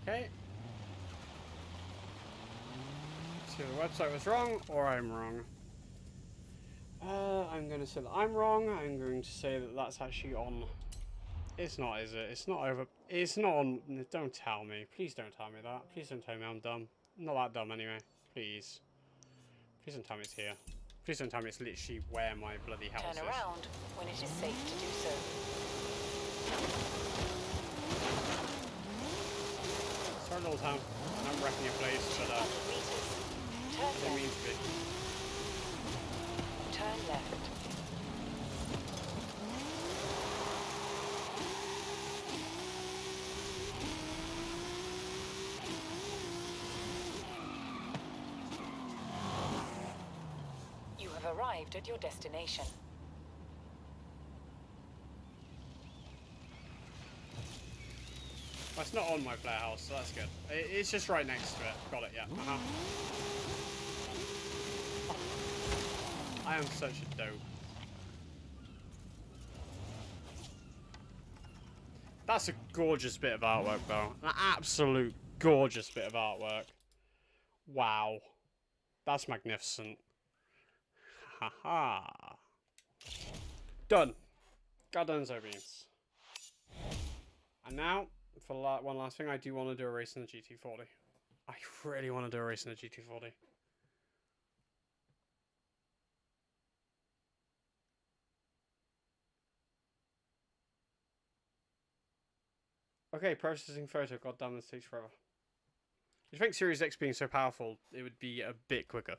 Okay. So the website was wrong, or I'm wrong. I'm going to say that I'm wrong. I'm going to say that that's actually on... It's not, is it? It's not over... It's not on... Don't tell me. Please don't tell me that. Please don't tell me I'm dumb. I'm not that dumb anyway. Please. Please don't tell me it's here. Please don't tell me it's literally where my bloody house is. Turn around when it is safe to do so. Sorry, little town. I'm wrecking your place, but I didn't mean to be. Turn left. You have arrived at your destination. Well, it's not on my player house, so that's good. It's just right next to it. Got it, yeah. I am such a dope. That's a gorgeous bit of artwork, though. An absolute gorgeous bit of artwork. Wow. That's magnificent. Haha. Done. Got done, beans. And now, for one last thing, I do want to do a race in the GT40. I really want to do a race in the GT40. Okay, processing photo. God damn, this takes forever. You think Series X being so powerful, it would be a bit quicker.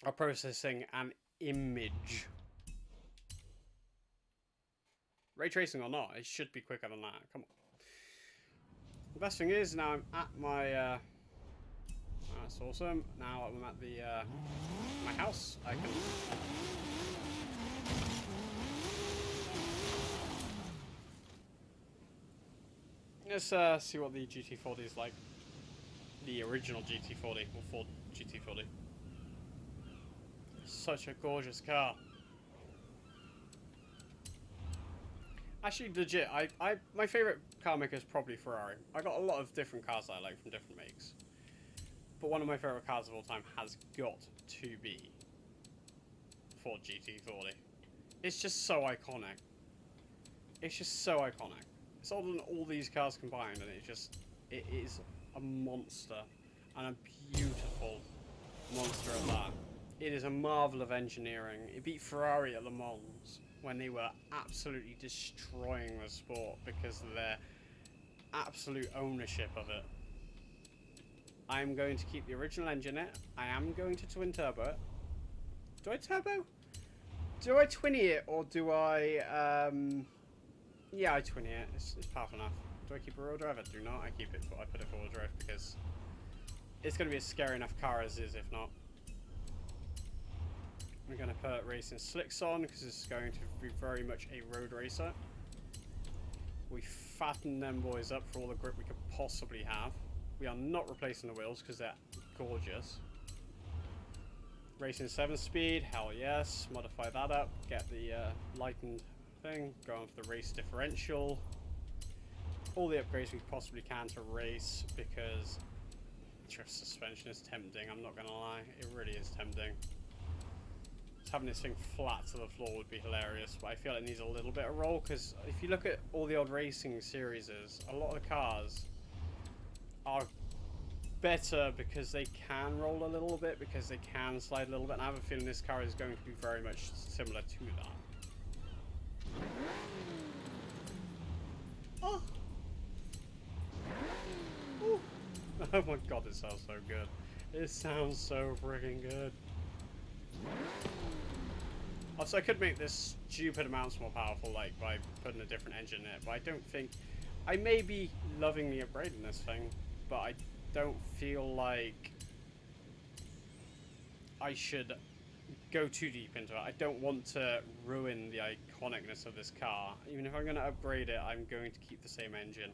Or processing an image. Ray tracing or not, it should be quicker than that. Come on. The best thing is, now I'm at my... that's awesome. Now I'm at the my house. I can... Let's see what the GT40 is like. The original GT40, or Ford GT40. Such a gorgeous car. Actually, legit, my favourite car maker is probably Ferrari. I got a lot of different cars that I like from different makes. But one of my favourite cars of all time has got to be Ford GT40. It's just so iconic. It's just so iconic. It's older than all these cars combined, and it is a monster. And a beautiful monster at that. It is a marvel of engineering. It beat Ferrari at Le Mans when they were absolutely destroying the sport because of their absolute ownership of it. I'm going to keep the original engine in it. I am going to twin turbo it. Do I turbo? Do I twinny it, or do I, yeah, I twinny it. It's powerful enough. Do I keep a rear drive? I do not. I keep it, I put it four-wheel drive because it's going to be a scary enough car as is, if not. We're going to put racing slicks on because it's going to be very much a road racer. We fatten them boys up for all the grip we could possibly have. We are not replacing the wheels because they're gorgeous. Racing 7-speed, hell yes. Modify that up, get the lightened thing, go on for the race differential. All the upgrades we possibly can to race because drift suspension is tempting, I'm not going to lie. It really is tempting. Just having this thing flat to the floor would be hilarious, but I feel it needs a little bit of roll because if you look at all the old racing series, a lot of the cars are better because they can roll a little bit, because they can slide a little bit, and I have a feeling this car is going to be very much similar to that. Oh! Ooh. Oh my god, it sounds so good. It sounds so freaking good. Also, I could make this stupid amounts more powerful, like by putting a different engine in it, but I don't think... I may be loving the upgrade in this thing, but I don't feel like I should go too deep into it. I don't want to ruin the iconicness of this car. Even if I'm going to upgrade it, I'm going to keep the same engine.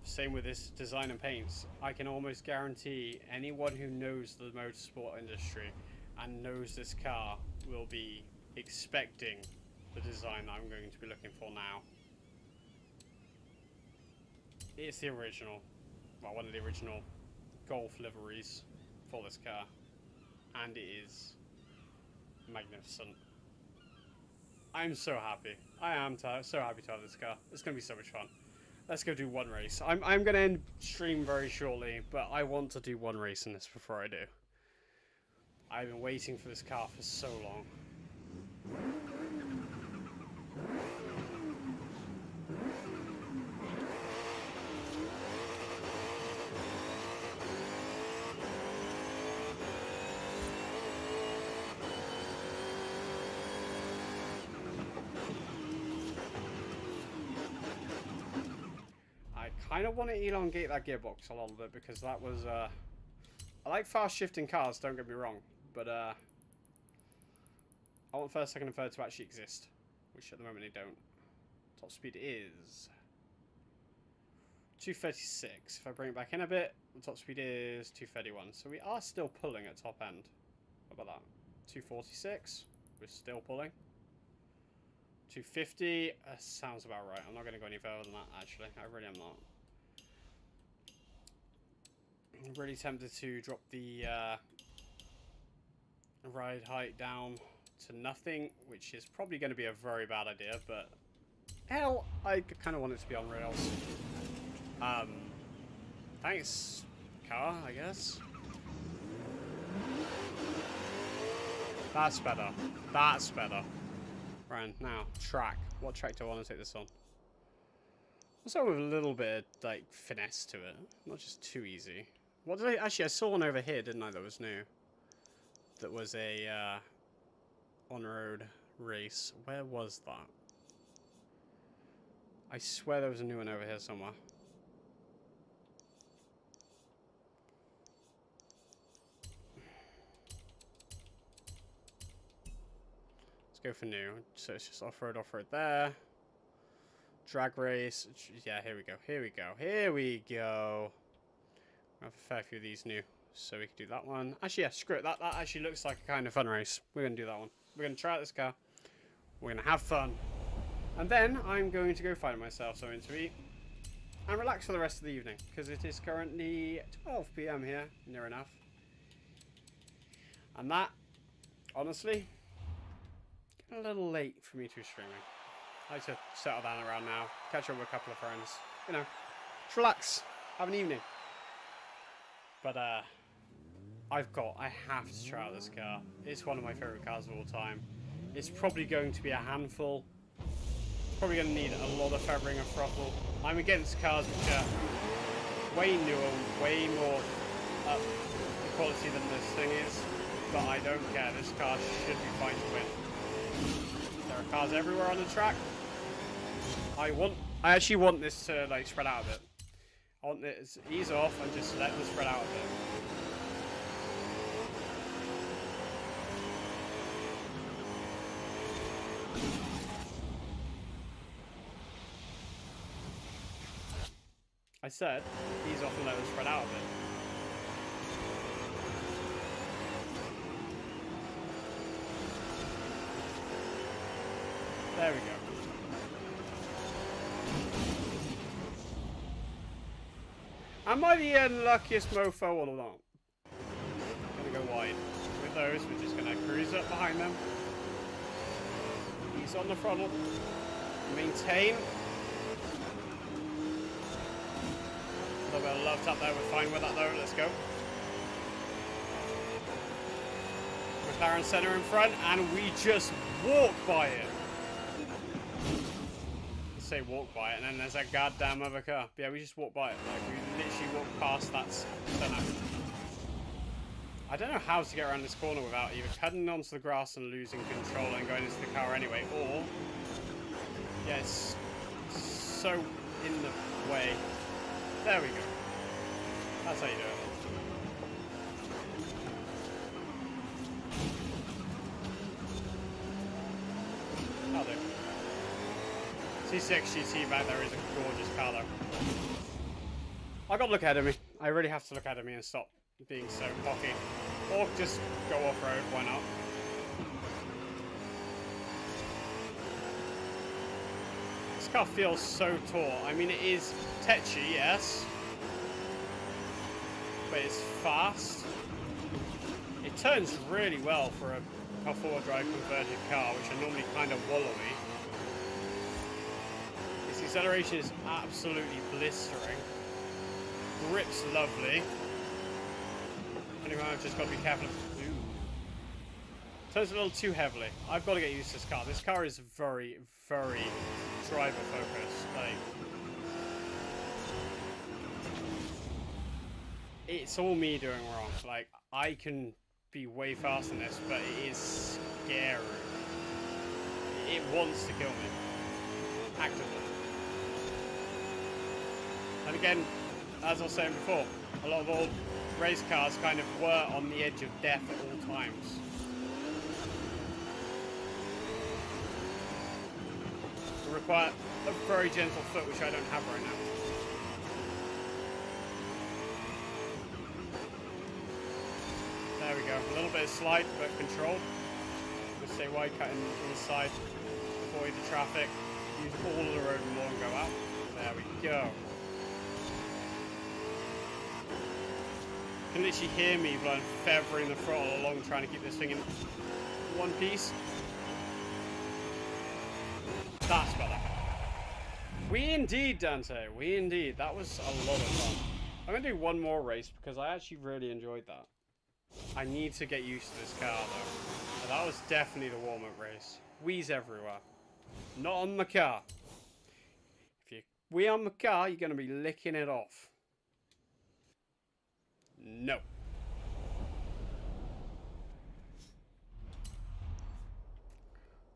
Same with this design and paints. I can almost guarantee anyone who knows the motorsport industry and knows this car will be expecting the design that I'm going to be looking for now. It's the original, well, one of the original Golf liveries for this car, and it is magnificent. I'm so happy. I am so happy to have this car. It's going to be so much fun. Let's go do one race. I'm going to end stream very shortly, but I want to do one race in this before I do. I've been waiting for this car for so long. I kind of want to elongate that gearbox a little bit because that was, I like fast shifting cars, don't get me wrong, but I want first, second and third to actually exist, which at the moment they don't. Top speed is 236. If I bring it back in a bit, the top speed is 231. So we are still pulling at top end. How about that? 246. We're still pulling. 250. Sounds about right. I'm not going to go any further than that, actually. I really am not. I'm really tempted to drop the ride height down to nothing, which is probably going to be a very bad idea, but hell, I kind of want it to be on rails. Thanks, car, I guess. That's better. That's better. Right, now, track. What track do I want to take this on? Also with a little bit of, like, finesse to it. Not just too easy. What did I... Actually, I saw one over here, didn't I, that was new? That was a, on-road race. Where was that? I swear there was a new one over here somewhere. Let's go for new. So it's just off-road there. Drag race. Yeah, here we go. Here we go. Here we go. I have a fair few of these new. So we can do that one. Actually, yeah, screw it. That actually looks like a kind of fun race. We're going to do that one. We're going to try out this car. We're going to have fun. And then I'm going to go find myself something to eat. And relax for the rest of the evening. Because it is currently 12 PM here. Near enough. And that, honestly, getting a little late for me to be streaming. I like to settle down around now. Catch up with a couple of friends. You know, just relax. Have an evening. But, I have to try out this car. It's one of my favourite cars of all time. It's probably going to be a handful. Probably going to need a lot of feathering and throttle. I'm against cars which are way newer, way more up the quality than this thing is. But I don't care. This car should be fine to win. There are cars everywhere on the track. I actually want this to, like, spread out a bit. I want this to ease off and just let them spread out a bit. I said, ease off and let them spread out a bit. There we go. Am I the unluckiest mofo or not? Gonna go wide. With those, we're just gonna cruise up behind them. Ease on the throttle. Maintain. A little bit of love tap there, we're fine with that though, let's go. McLaren center in front, and we just walk by it. Say walk by it, and then there's that goddamn other car. But yeah, we just walked by it. Like, we literally walked past that center. I don't know how to get around this corner without either cutting onto the grass and losing control and going into the car anyway, or yeah, it's so in the way. There we go. That's how you do it. C6 GT back there is a gorgeous car though. I gotta look ahead of me. I really have to look ahead of me and stop being so cocky. Or just go off-road, why not? This car feels so tall. I mean, it is tetchy, yes. But it's fast. It turns really well for a four-wheel drive converted car, which are normally kind of wallowy. Its acceleration is absolutely blistering. Grip's lovely. Anyway, I've just got to be careful. Ooh. Turns a little too heavily. I've got to get used to this car. This car is very, very driver focused. Like, it's all me doing wrong. Like, I can be way faster than this, but it is scary. It wants to kill me. Actively. And again, as I was saying before, a lot of old race cars kind of were on the edge of death at all times. They require a very gentle foot, which I don't have right now. There we go. A little bit of slide, but controlled. Just stay wide, cutting inside, avoid the traffic, use all of the road more and go out. There we go. You can literally hear me blowing feathering the throttle along, trying to keep this thing in one piece. That's better. We indeed, Dante. We indeed. That was a lot of fun. I'm going to do one more race because I actually really enjoyed that. I need to get used to this car though. But that was definitely the warm-up race. Wheeze everywhere. Not on the car. If you whee on the car, you're going to be licking it off. No.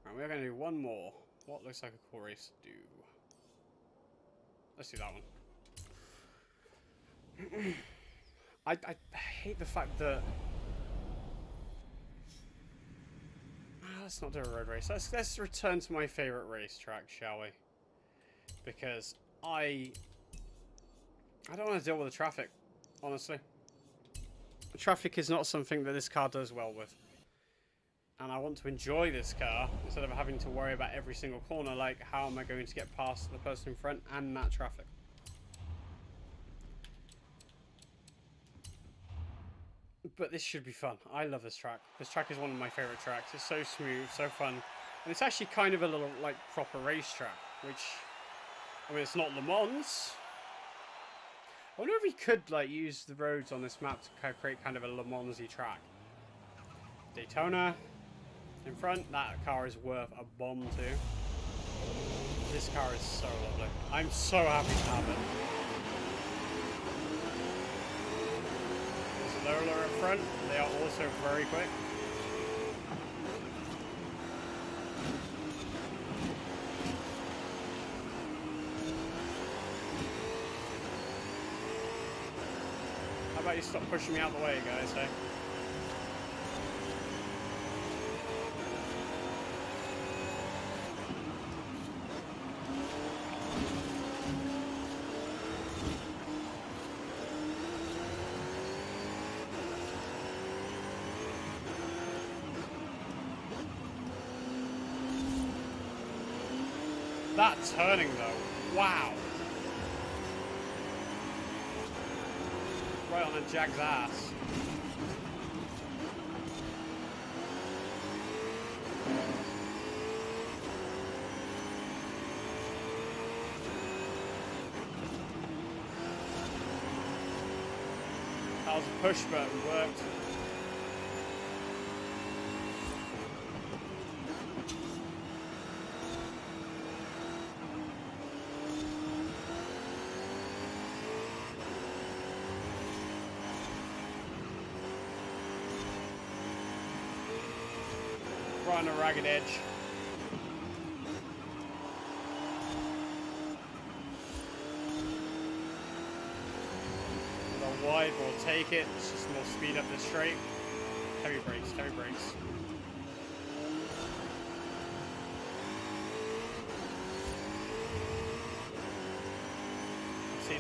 Right, we're going to do one more. What looks like a cool race to do? Let's do that one. I hate the fact that... let's not do a road race. Let's return to my favourite racetrack, shall we? Because I don't want to deal with the traffic, honestly. The traffic is not something that this car does well with. And I want to enjoy this car instead of having to worry about every single corner, like how am I going to get past the person in front and that traffic. But this should be fun. I love this track. This track is one of my favourite tracks. It's so smooth, so fun. And it's actually kind of a little, like, proper racetrack, which, I mean, it's not Le Mans. I wonder if we could, like, use the roads on this map to create kind of a Le Mans-y track. Daytona in front. That car is worth a bomb too. This car is so lovely. I'm so happy to have it. There's Lola in front. They are also very quick. How about you stop pushing me out the way, guys, hey? That turning though, wow. Right on a Jag's ass. That was a push button, worked. Right on a ragged edge. The wide will take it. It's just more speed up the straight. Heavy brakes, heavy brakes.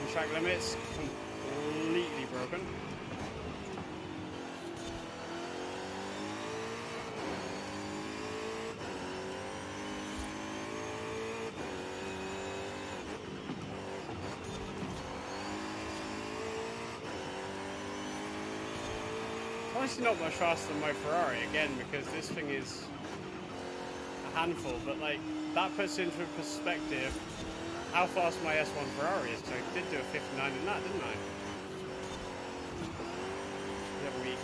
breaking track limits. Completely broken. Honestly not much faster than my Ferrari, again, because this thing is a handful, but like, that puts into perspective how fast my S1 Ferrari is, because I did do a 59 in that, didn't I? The other week.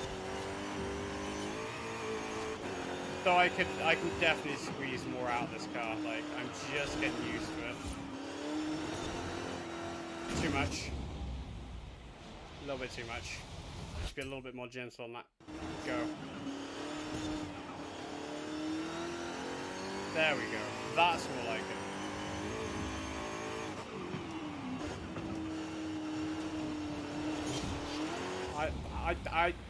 Though I can definitely squeeze more out of this car, like, I'm just getting used to it. Too much. A little bit too much. Just be a little bit more gentle on that. Go. There we go. That's more like it.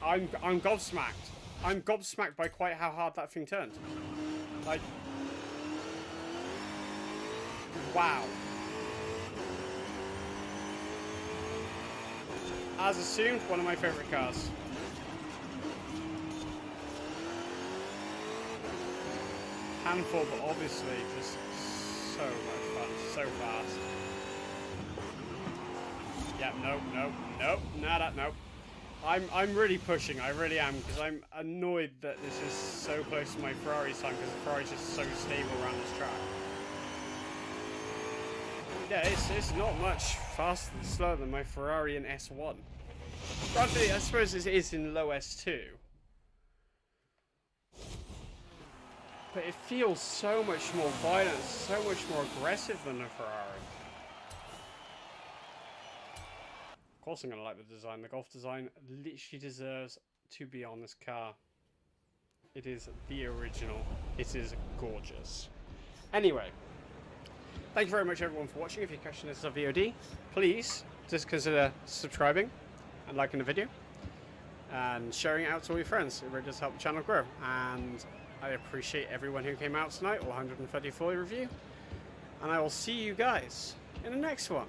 I'm gobsmacked. I'm gobsmacked by quite how hard that thing turned. Like, wow. As assumed, one of my favorite cars. Handful, but obviously just so much fun, so fast. Yeah, nope, nada, nope. I'm really pushing, I really am, because I'm annoyed that this is so close to my Ferrari's time, because the Ferrari's just so stable around this track. Yeah, it's not much faster and slower than my Ferrari in S1. Granted, I suppose it is in low S2. But it feels so much more violent, so much more aggressive than a Ferrari. Of course I'm going to like the design. The Golf design literally deserves to be on this car. It is the original. It is gorgeous. Anyway, thank you very much everyone for watching. If you're catching this on VOD, please just consider subscribing and liking the video and sharing it out to all your friends. It really does help the channel grow. And I appreciate everyone who came out tonight, all 134 review. And I will see you guys in the next one.